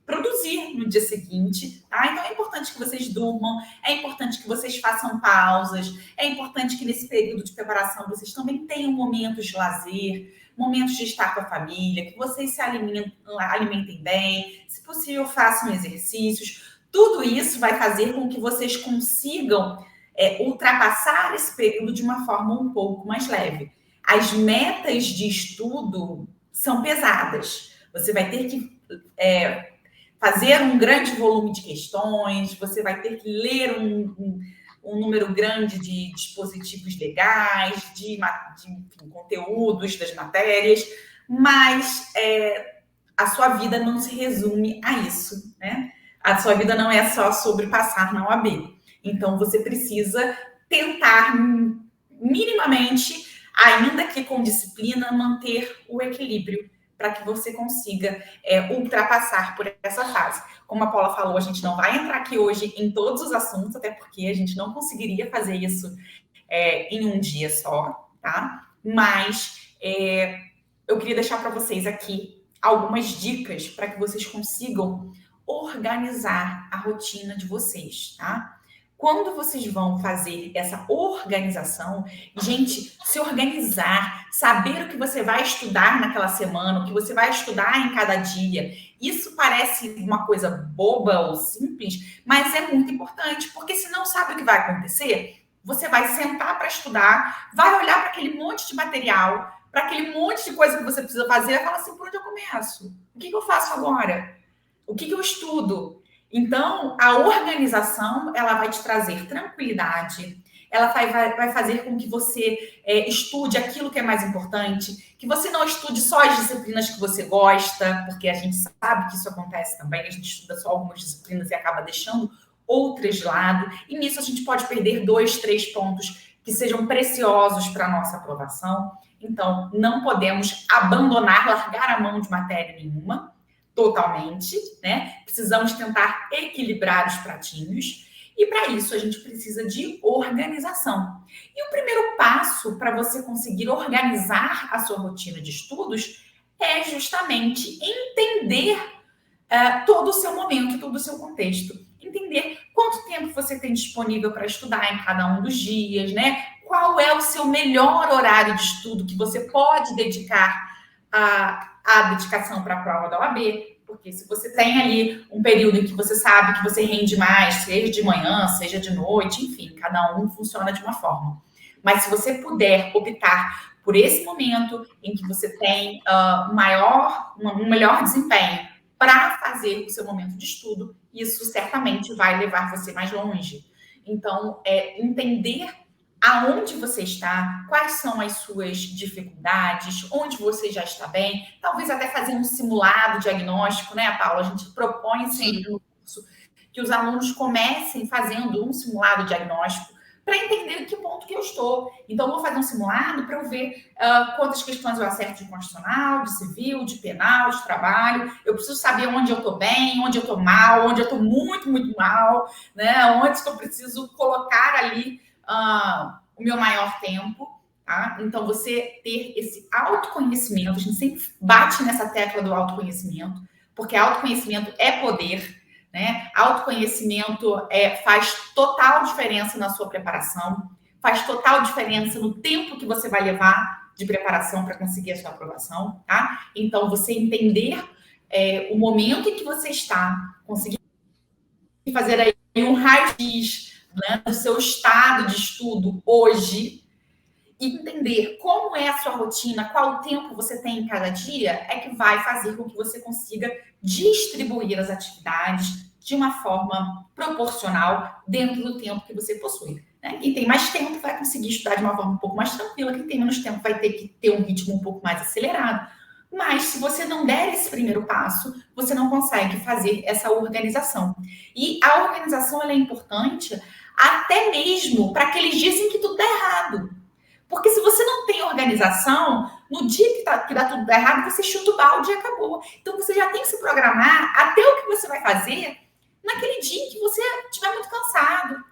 produzir no dia seguinte, tá? Então é importante que vocês durmam, é importante que vocês façam pausas, é importante que nesse período de preparação vocês também tenham momentos de lazer, momentos de estar com a família, que vocês se alimentem bem, se possível façam exercícios. Tudo isso vai fazer com que vocês consigam ultrapassar esse período de uma forma um pouco mais leve. As metas de estudo são pesadas. Você vai ter que fazer um grande volume de questões, você vai ter que ler um número grande de dispositivos legais, de conteúdos das matérias, mas a sua vida não se resume a isso, né? A sua vida não é só sobre passar na OAB. Então, você precisa tentar minimamente, ainda que com disciplina, manter o equilíbrio para que você consiga ultrapassar por essa fase. Como a Paula falou, a gente não vai entrar aqui hoje em todos os assuntos, até porque a gente não conseguiria fazer isso em um dia só, tá? Mas eu queria deixar para vocês aqui algumas dicas para que vocês consigam organizar a rotina de vocês, tá? Quando vocês vão fazer essa organização, gente, se organizar, saber o que você vai estudar naquela semana, o que você vai estudar em cada dia, isso parece uma coisa boba ou simples, mas é muito importante, porque se não sabe o que vai acontecer, você vai sentar para estudar, vai olhar para aquele monte de material, para aquele monte de coisa que você precisa fazer, e falar assim, por onde eu começo? O que eu faço agora? O que eu estudo? Então, a organização, ela vai te trazer tranquilidade, ela vai fazer com que você estude aquilo que é mais importante, que você não estude só as disciplinas que você gosta, porque a gente sabe que isso acontece também, a gente estuda só algumas disciplinas e acaba deixando outras de lado, e nisso a gente pode perder 2, 3 pontos que sejam preciosos para a nossa aprovação. Então, não podemos abandonar, largar a mão de matéria nenhuma, totalmente, né? Precisamos tentar equilibrar os pratinhos e para isso a gente precisa de organização. E o primeiro passo para você conseguir organizar a sua rotina de estudos é justamente entender todo o seu momento, todo o seu contexto. Entender quanto tempo você tem disponível para estudar em cada um dos dias, né? Qual é o seu melhor horário de estudo que você pode dedicar a dedicação para a prova da OAB, Porque se você tem ali um período em que você sabe que você rende mais, seja de manhã, seja de noite, enfim, cada um funciona de uma forma. Mas se você puder optar por esse momento em que você tem um melhor desempenho para fazer o seu momento de estudo, isso certamente vai levar você mais longe. Então, entender aonde você está, quais são as suas dificuldades, onde você já está bem, talvez até fazer um simulado diagnóstico, né, Paula? A gente propõe sempre no curso que os alunos comecem fazendo um simulado diagnóstico para entender em que ponto que eu estou. Então, eu vou fazer um simulado para eu ver quantas questões eu acerto de constitucional, de civil, de penal, de trabalho. Eu preciso saber onde eu estou bem, onde eu estou mal, onde eu estou muito, muito mal, né? Onde que eu preciso colocar ali o meu maior tempo, tá? Então, você ter esse autoconhecimento, a gente sempre bate nessa tecla do autoconhecimento, porque autoconhecimento é poder, né? Autoconhecimento faz total diferença na sua preparação, faz total diferença no tempo que você vai levar de preparação para conseguir a sua aprovação, tá? Então, você entender o momento em que você está, conseguir fazer aí um raio-x, né, do seu estado de estudo hoje e entender como é a sua rotina, qual tempo você tem em cada dia, é que vai fazer com que você consiga distribuir as atividades de uma forma proporcional dentro do tempo que você possui. Né? Quem tem mais tempo vai conseguir estudar de uma forma um pouco mais tranquila, quem tem menos tempo vai ter que ter um ritmo um pouco mais acelerado. Mas se você não der esse primeiro passo, você não consegue fazer essa organização. E a organização ela é importante até mesmo para aqueles dias em que tudo dá errado. Porque se você não tem organização, no dia que dá tudo errado, você chuta o balde e acabou. Então, você já tem que se programar até o que você vai fazer naquele dia que você estiver muito cansado,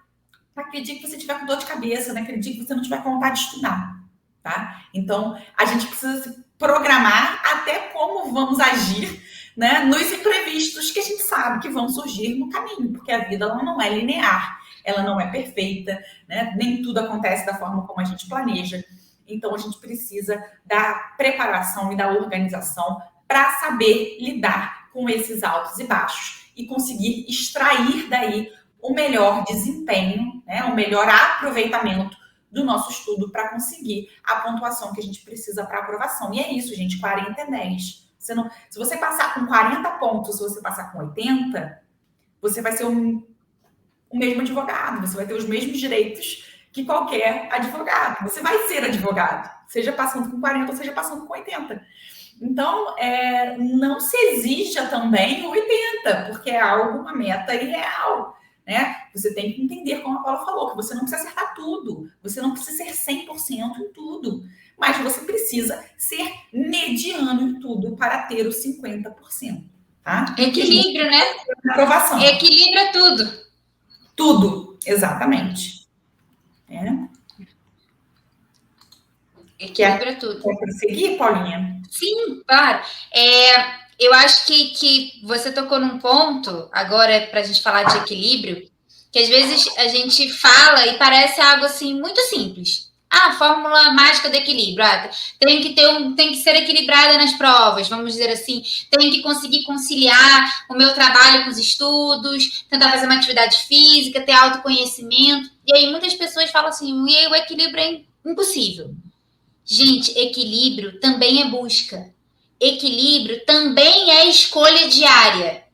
naquele dia que você estiver com dor de cabeça, naquele dia que você não tiver com vontade de estudar, tá? Então, a gente precisa se programar até como vamos agir, né, nos imprevistos que a gente sabe que vão surgir no caminho, porque a vida ela não é linear. Ela não é perfeita, né? Nem tudo acontece da forma como a gente planeja. Então, a gente precisa da preparação e da organização para saber lidar com esses altos e baixos e conseguir extrair daí o melhor desempenho, né? O melhor aproveitamento do nosso estudo para conseguir a pontuação que a gente precisa para aprovação. E é isso, gente, 40 é 10. Se você passar com 40 pontos, se você passar com 80, você vai ser o mesmo advogado, você vai ter os mesmos direitos que qualquer advogado. Você vai ser advogado, seja passando com 40 ou seja passando com 80. Então, não se exija também o 80, porque é uma meta irreal, né? Você tem que entender, como a Paula falou, que você não precisa acertar tudo, você não precisa ser 100% em tudo, mas você precisa ser mediano em tudo para ter os 50%, tá? Equilíbrio, né? Aprovação. Equilibra tudo. Tudo, exatamente. Equilibra tudo. Quer prosseguir, Paulinha? Sim, claro. Eu acho que você tocou num ponto, agora, para a gente falar de equilíbrio, que às vezes a gente fala e parece algo assim muito simples. A fórmula mágica do equilíbrio. Tem que ser equilibrada nas provas, vamos dizer assim. Tenho que conseguir conciliar o meu trabalho com os estudos, tentar fazer uma atividade física, ter autoconhecimento. E aí muitas pessoas falam assim, o equilíbrio é impossível. Gente, equilíbrio também é busca. Equilíbrio também é escolha diária.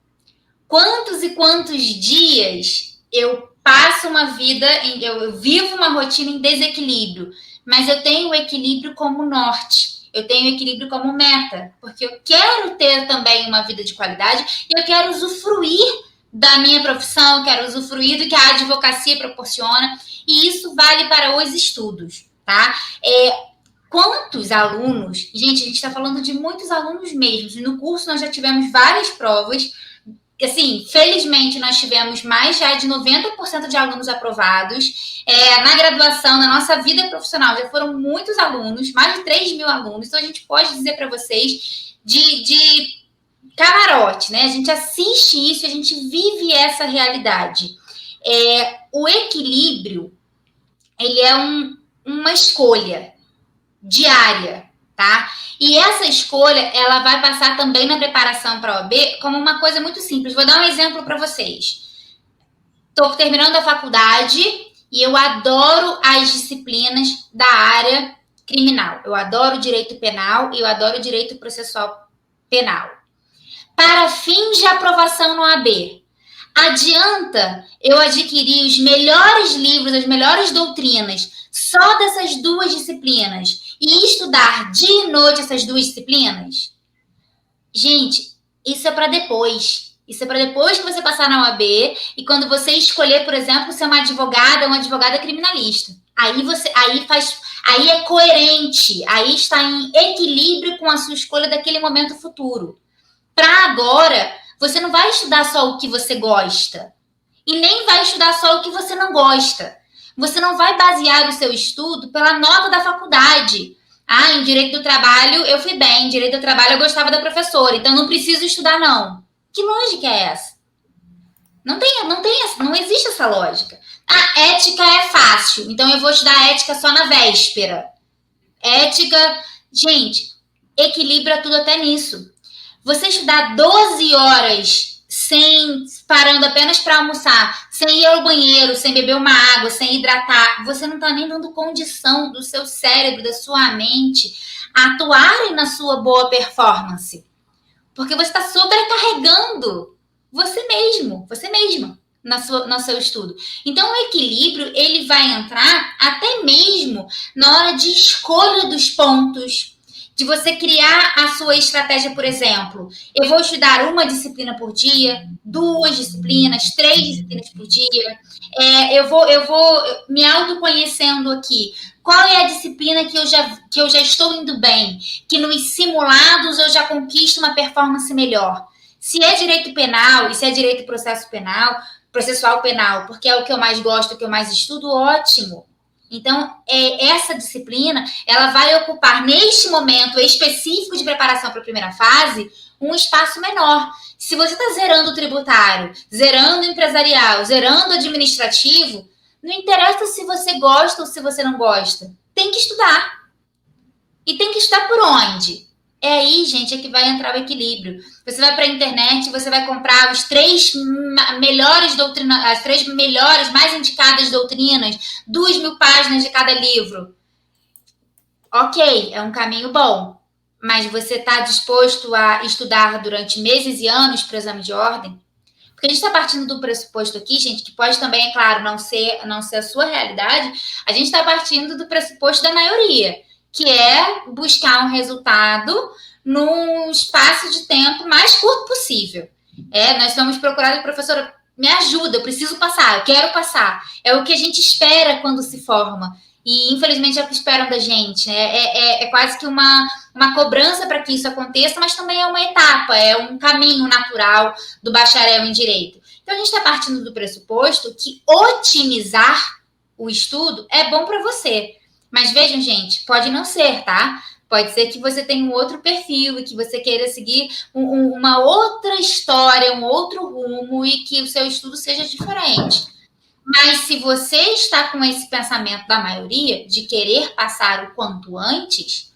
Quantos e quantos dias eu passo uma vida, eu vivo uma rotina em desequilíbrio, mas eu tenho o equilíbrio como norte, eu tenho o equilíbrio como meta, porque eu quero ter também uma vida de qualidade e eu quero usufruir da minha profissão, eu quero usufruir do que a advocacia proporciona, e isso vale para os estudos, tá? Quantos alunos, gente, a gente está falando de muitos alunos mesmo, no curso nós já tivemos várias provas, assim, felizmente nós tivemos mais já de 90% de alunos aprovados, na graduação, na nossa vida profissional, já foram muitos alunos, mais de 3 mil alunos, então a gente pode dizer para vocês de camarote, né? A gente assiste isso, a gente vive essa realidade. O equilíbrio, ele é uma escolha diária. tá? E essa escolha, ela vai passar também na preparação para a OAB como uma coisa muito simples. Vou dar um exemplo para vocês. Estou terminando a faculdade e eu adoro as disciplinas da área criminal. Eu adoro direito penal e eu adoro direito processual penal. Para fins de aprovação no AB, adianta eu adquirir os melhores livros, as melhores doutrinas só dessas duas disciplinas e estudar dia e noite essas duas disciplinas? Gente, isso é para depois. Isso é para depois que você passar na OAB e quando você escolher, por exemplo, ser uma advogada criminalista. Aí é coerente, aí está em equilíbrio com a sua escolha daquele momento futuro. Para agora, você não vai estudar só o que você gosta e nem vai estudar só o que você não gosta. Você não vai basear o seu estudo pela nota da faculdade. Ah, em direito do trabalho eu fui bem, em direito do trabalho eu gostava da professora, então não preciso estudar não. Que lógica é essa? Não existe essa lógica. A ética é fácil, então eu vou estudar ética só na véspera. Ética, gente, equilibra tudo até nisso. Você estudar 12 horas parando apenas para almoçar, sem ir ao banheiro, sem beber uma água, sem hidratar, você não está nem dando condição do seu cérebro, da sua mente atuarem na sua boa performance. Porque você está sobrecarregando você mesma, no seu estudo. Então, o equilíbrio, ele vai entrar até mesmo na hora de escolha dos pontos, de você criar a sua estratégia, por exemplo. Eu vou estudar uma disciplina por dia, 2 disciplinas, 3 disciplinas por dia. Eu vou me autoconhecendo aqui. Qual é a disciplina que eu já estou indo bem? Que nos simulados eu já conquisto uma performance melhor. Se é direito penal e se é direito processual penal, porque é o que eu mais gosto, o que eu mais estudo, ótimo. Então, essa disciplina, ela vai ocupar, neste momento específico de preparação para a primeira fase, um espaço menor. Se você está zerando o tributário, zerando o empresarial, zerando o administrativo, não interessa se você gosta ou se você não gosta. Tem que estudar. E tem que estudar por onde? É aí, gente, é que vai entrar o equilíbrio. Você vai para a internet, você vai comprar os 3 melhores doutrinas, as 3 melhores, mais indicadas doutrinas, 2.000 páginas de cada livro. Ok, é um caminho bom. Mas você está disposto a estudar durante meses e anos para o exame de ordem? Porque a gente está partindo do pressuposto aqui, gente, que pode também, é claro, não ser a sua realidade. A gente está partindo do pressuposto da maioria, que é buscar um resultado num espaço de tempo mais curto possível. Nós estamos procurando, professora, me ajuda, eu preciso passar, eu quero passar. É o que a gente espera quando se forma. E, infelizmente, é o que esperam da gente. É quase que uma cobrança para que isso aconteça, mas também é uma etapa, é um caminho natural do bacharel em Direito. Então, a gente está partindo do pressuposto que otimizar o estudo é bom para você. Mas vejam, gente, pode não ser, tá? Pode ser que você tenha um outro perfil e que você queira seguir uma outra história, um outro rumo e que o seu estudo seja diferente. Mas se você está com esse pensamento da maioria de querer passar o quanto antes,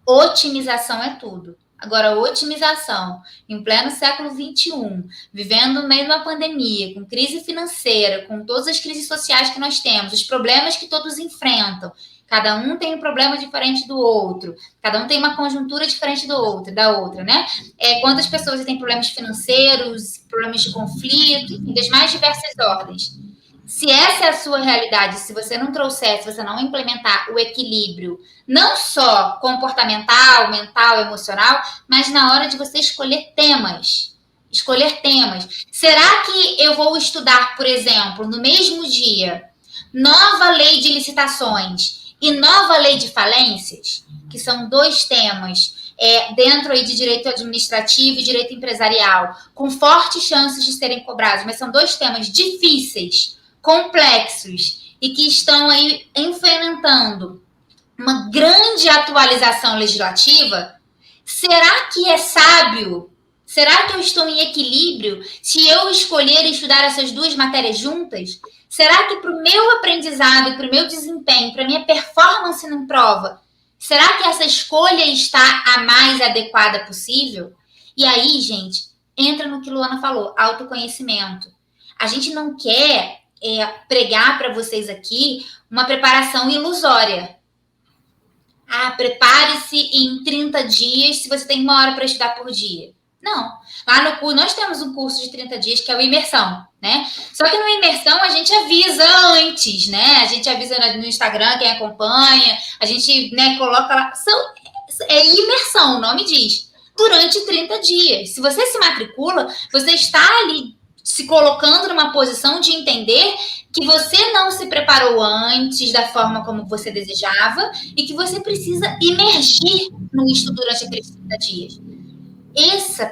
otimização é tudo. Agora, otimização em pleno século XXI, vivendo no meio de uma pandemia, com crise financeira, com todas as crises sociais que nós temos, os problemas que todos enfrentam, cada um tem um problema diferente do outro, cada um tem uma conjuntura diferente da outra, né? Quantas pessoas têm problemas financeiros, problemas de conflito, enfim, das mais diversas ordens. Se essa é a sua realidade, se você não trouxer, se você não implementar o equilíbrio, não só comportamental, mental, emocional, mas na hora de você escolher temas. Será que eu vou estudar, por exemplo, no mesmo dia, nova lei de licitações e nova lei de falências, que são 2 temas dentro aí de direito administrativo e direito empresarial, com fortes chances de serem cobrados, mas são 2 temas difíceis, complexos e que estão aí enfrentando uma grande atualização legislativa? Será que é sábio? Será que eu estou em equilíbrio se eu escolher estudar essas 2 matérias juntas? Será que para o meu aprendizado, para o meu desempenho, para a minha performance na prova, Será que essa escolha está a mais adequada possível? E aí, gente, entra no que Luana falou, autoconhecimento. A gente não quer pregar para vocês aqui uma preparação ilusória. Prepare-se em 30 dias se você tem 1 hora para estudar por dia. Não. Lá no curso, nós temos um curso de 30 dias que é o Imersão, né? Só que no Imersão a gente avisa antes, né? A gente avisa no Instagram quem acompanha, a gente, né, coloca lá. É imersão, o nome diz. Durante 30 dias. Se você se matricula, você está ali se colocando numa posição de entender que você não se preparou antes da forma como você desejava e que você precisa imergir no estudo durante aqueles 30 dias. Essa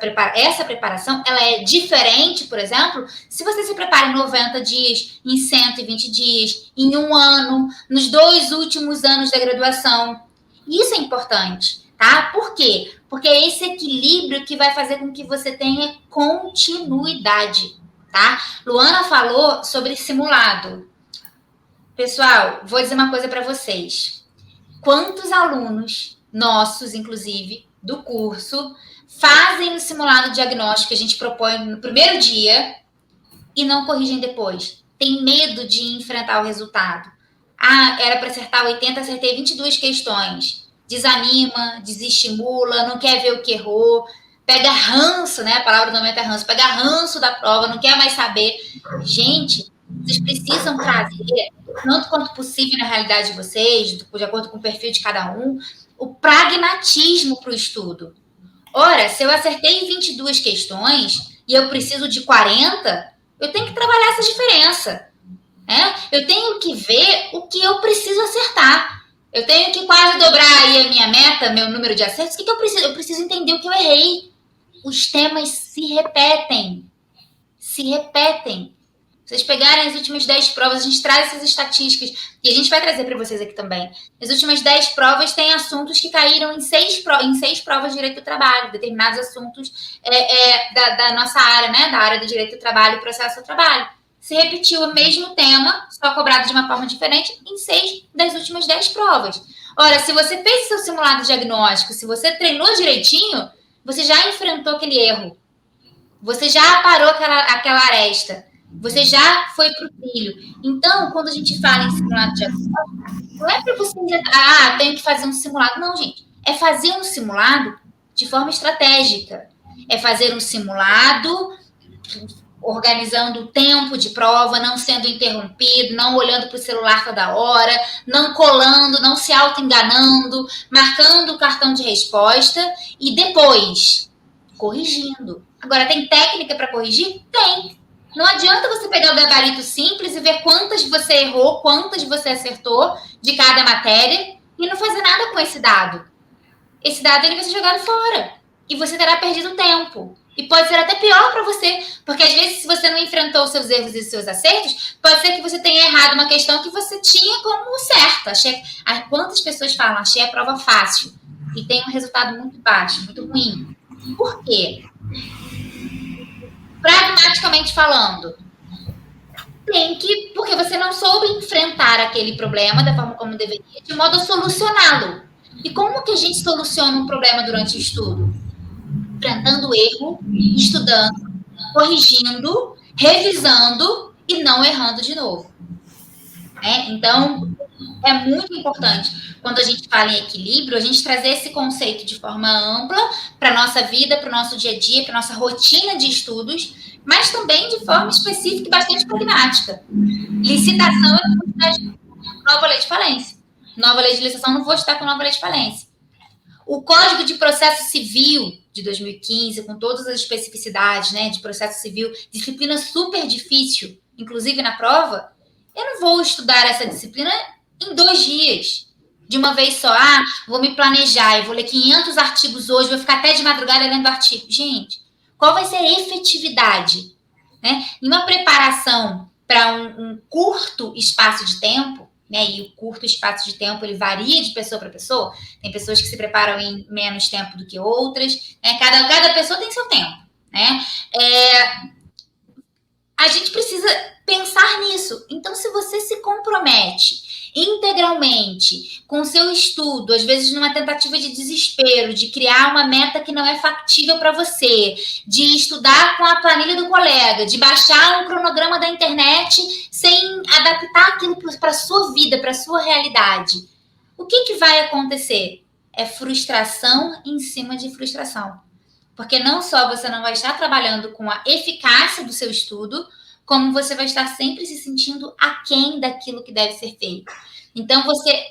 preparação, ela é diferente, por exemplo, se você se prepara em 90 dias, em 120 dias, em 1 ano, nos 2 últimos anos da graduação. Isso é importante, tá? Por quê? Porque é esse equilíbrio que vai fazer com que você tenha continuidade, tá? Luana falou sobre simulado. Pessoal, vou dizer uma coisa para vocês. Quantos alunos nossos, inclusive, do curso, fazem o simulado diagnóstico que a gente propõe no primeiro dia e não corrigem depois? Tem medo de enfrentar o resultado. Era para acertar 80, acertei 22 questões. Desanima, desestimula, não quer ver o que errou, pega ranço, né? A palavra do momento é ranço, pega ranço da prova, não quer mais saber. Gente, vocês precisam trazer, tanto quanto possível na realidade de vocês, de acordo com o perfil de cada um, o pragmatismo para o estudo. Ora, se eu acertei 22 questões e eu preciso de 40, eu tenho que trabalhar essa diferença. Né? Eu tenho que ver o que eu preciso acertar. Eu tenho que quase dobrar aí a minha meta, meu número de acertos. O que eu preciso? Eu preciso entender o que eu errei. Os temas se repetem. Se repetem. Vocês pegarem as últimas 10 provas, a gente traz essas estatísticas, e a gente vai trazer para vocês aqui também. As últimas 10 provas têm assuntos que caíram em 6 provas de direito do trabalho, determinados assuntos da nossa área, né? Da área do direito do trabalho e processo do trabalho. Se repetiu o mesmo tema, só cobrado de uma forma diferente, em 6 das últimas 10 provas. Ora, se você fez seu simulado diagnóstico, se você treinou direitinho, você já enfrentou aquele erro. Você já parou aquela aresta. Você já foi para o trilho. Então, quando a gente fala em simulado diagnóstico, não é para você dizer, tenho que fazer um simulado. Não, gente. É fazer um simulado de forma estratégica. É fazer um simulado organizando o tempo de prova, não sendo interrompido, não olhando para o celular toda hora, não colando, não se auto-enganando, marcando o cartão de resposta e depois corrigindo. Agora, tem técnica para corrigir? Tem. Não adianta você pegar o gabarito simples e ver quantas você errou, quantas você acertou de cada matéria e não fazer nada com esse dado. Esse dado ele vai ser jogado fora e você terá perdido tempo. E pode ser até pior para você, porque às vezes se você não enfrentou os seus erros e os seus acertos, pode ser que você tenha errado uma questão que você tinha como certa. Quantas pessoas falam, achei a prova fácil e tem um resultado muito baixo, muito ruim. Por quê? Pragmaticamente falando, porque você não soube enfrentar aquele problema da forma como deveria, de modo a solucioná-lo. E como que a gente soluciona um problema durante o estudo? Enfrentando o erro, estudando, corrigindo, revisando e não errando de novo. Então, é muito importante, quando a gente fala em equilíbrio, a gente trazer esse conceito de forma ampla para a nossa vida, para o nosso dia a dia, para a nossa rotina de estudos, mas também de forma específica e bastante pragmática. Licitação, eu não vou estar nova lei de falência. Nova lei de licitação, não vou estar com nova lei de falência. O Código de Processo Civil de 2015, com todas as especificidades, né, de processo civil, disciplina super difícil, inclusive na prova, eu não vou estudar essa disciplina em 2 dias, de uma vez só. Vou me planejar, eu vou ler 500 artigos hoje, vou ficar até de madrugada lendo artigo. Gente, qual vai ser a efetividade? Né? Em uma preparação para um curto espaço de tempo, né? E o curto espaço de tempo ele varia de pessoa para pessoa. Tem pessoas que se preparam em menos tempo do que outras. Né? Cada pessoa tem seu tempo. Né? A gente precisa pensar nisso. Então, se você se compromete integralmente com o seu estudo, às vezes numa tentativa de desespero, de criar uma meta que não é factível para você, de estudar com a planilha do colega, de baixar um cronograma da internet sem adaptar aquilo para a sua vida, para a sua realidade, o que vai acontecer? É frustração em cima de frustração. Porque não só você não vai estar trabalhando com a eficácia do seu estudo, como você vai estar sempre se sentindo aquém daquilo que deve ser feito. Então, você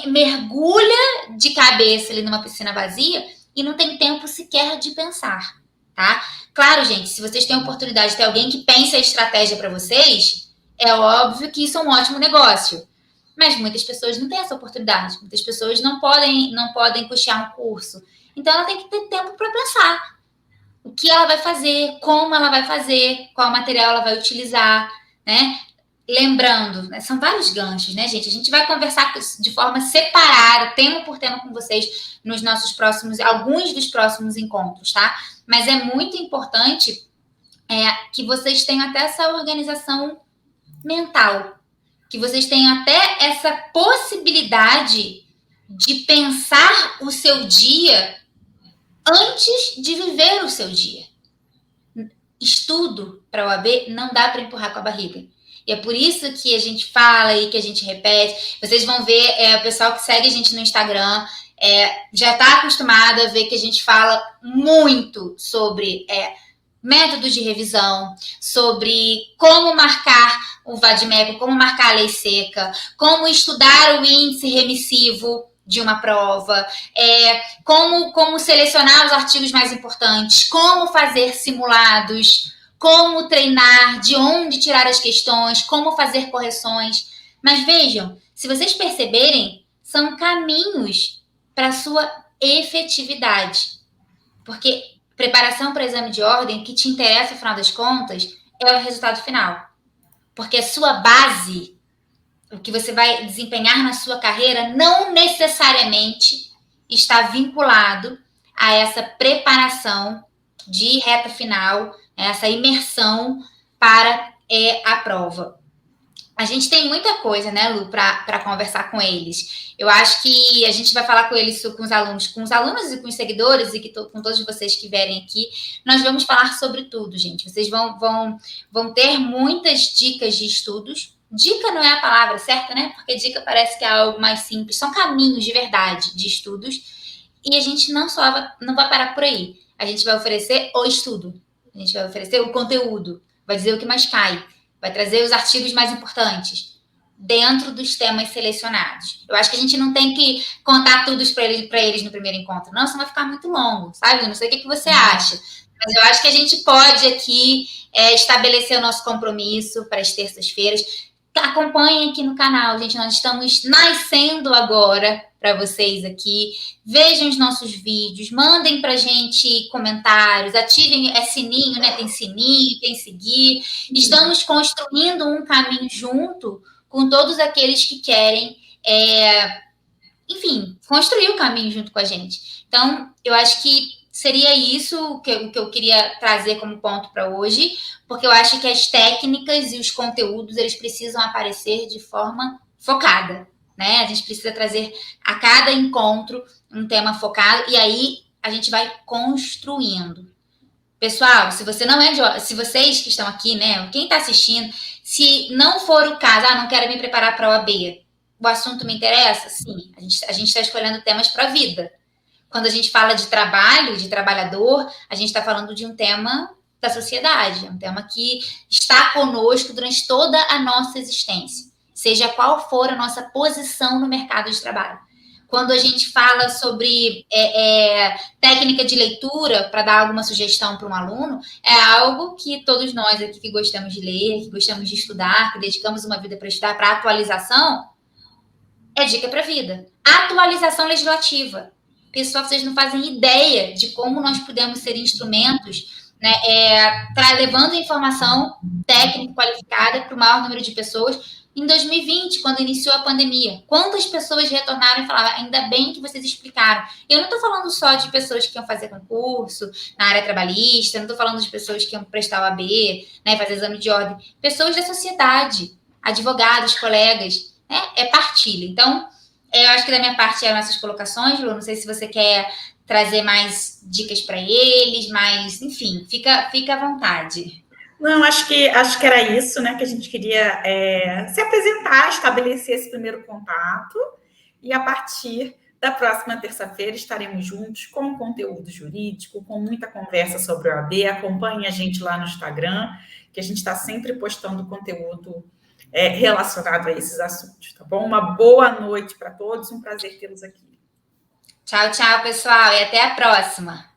mergulha de cabeça ali numa piscina vazia e não tem tempo sequer de pensar, tá? Claro, gente, se vocês têm a oportunidade de ter alguém que pense a estratégia para vocês, é óbvio que isso é um ótimo negócio. Mas muitas pessoas não têm essa oportunidade. Muitas pessoas não podem custear um curso. Então, ela tem que ter tempo para pensar. O que ela vai fazer, como ela vai fazer, qual material ela vai utilizar, né? Lembrando, né, são vários ganchos, né, gente? A gente vai conversar de forma separada, tema por tema com vocês nos nossos alguns dos próximos encontros, tá? Mas é muito importante que vocês tenham até essa organização mental, que vocês tenham até essa possibilidade de pensar o seu dia antes de viver o seu dia. Estudo para a OAB não dá para empurrar com a barriga. E é por isso que a gente fala e que a gente repete. Vocês vão ver, o pessoal que segue a gente no Instagram já está acostumado a ver que a gente fala muito sobre métodos de revisão, sobre como marcar o vade-mecum, como marcar a lei seca, como estudar o índice remissivo de uma prova, como selecionar os artigos mais importantes, como fazer simulados, como treinar, de onde tirar as questões, como fazer correções. Mas vejam, se vocês perceberem, são caminhos para a sua efetividade. Porque preparação para exame de ordem, o que te interessa, afinal das contas, é o resultado final. Porque a sua base, o que você vai desempenhar na sua carreira, não necessariamente está vinculado a essa preparação de reta final, essa imersão para a prova. A gente tem muita coisa, né, Lu, para conversar com eles. Eu acho que a gente vai falar com eles, com os alunos e com os seguidores e com todos vocês que vierem aqui. Nós vamos falar sobre tudo, gente. Vocês vão ter muitas dicas de estudos. Dica não é a palavra certa, né? Porque dica parece que é algo mais simples. São caminhos de verdade de estudos. E a gente não vai parar por aí. A gente vai oferecer o estudo. A gente vai oferecer o conteúdo. Vai dizer o que mais cai. Vai trazer os artigos mais importantes dentro dos temas selecionados. Eu acho que a gente não tem que contar tudo para eles no primeiro encontro. Não, senão vai ficar muito longo, sabe? Eu não sei o que você acha. Mas eu acho que a gente pode aqui estabelecer o nosso compromisso para as terças-feiras. Acompanhem aqui no canal, gente. Nós estamos nascendo agora para vocês aqui. Vejam os nossos vídeos, mandem para a gente comentários, ativem sininho, né? Tem sininho, tem seguir. Estamos construindo um caminho junto com todos aqueles que querem, enfim, construir o caminho junto com a gente. Então, eu acho que seria isso o que eu queria trazer como ponto para hoje, porque eu acho que as técnicas e os conteúdos, eles precisam aparecer de forma focada, né? A gente precisa trazer a cada encontro um tema focado, e aí a gente vai construindo. Pessoal, se vocês que estão aqui, né, quem está assistindo, se não for o caso, não quero me preparar para a OAB, o assunto me interessa? Sim, a gente está escolhendo temas para a vida. Quando a gente fala de trabalho, de trabalhador, a gente está falando de um tema da sociedade, um tema que está conosco durante toda a nossa existência, seja qual for a nossa posição no mercado de trabalho. Quando a gente fala sobre técnica de leitura, para dar alguma sugestão para um aluno, é algo que todos nós aqui que gostamos de ler, que gostamos de estudar, que dedicamos uma vida para estudar, para atualização, é dica para a vida. Atualização legislativa. Pessoal, vocês não fazem ideia de como nós podemos ser instrumentos, né, levando informação técnica qualificada para o maior número de pessoas em 2020, quando iniciou a pandemia. Quantas pessoas retornaram e falaram, ainda bem que vocês explicaram. Eu não estou falando só de pessoas que iam fazer concurso na área trabalhista, não estou falando de pessoas que iam prestar o AB, né, fazer exame de ordem. Pessoas da sociedade, advogados, colegas, né, é partilha. Então, eu acho que da minha parte eram essas colocações, Lu. Não sei se você quer trazer mais dicas para eles, mas, enfim, fica à vontade. Não, acho que era isso, né? Que a gente queria se apresentar, estabelecer esse primeiro contato, e a partir da próxima terça-feira estaremos juntos com conteúdo jurídico, com muita conversa sobre o OAB. Acompanhe a gente lá no Instagram, que a gente está sempre postando conteúdo relacionado a esses assuntos, tá bom? Uma boa noite para todos, um prazer tê-los aqui. Tchau, tchau, pessoal, e até a próxima.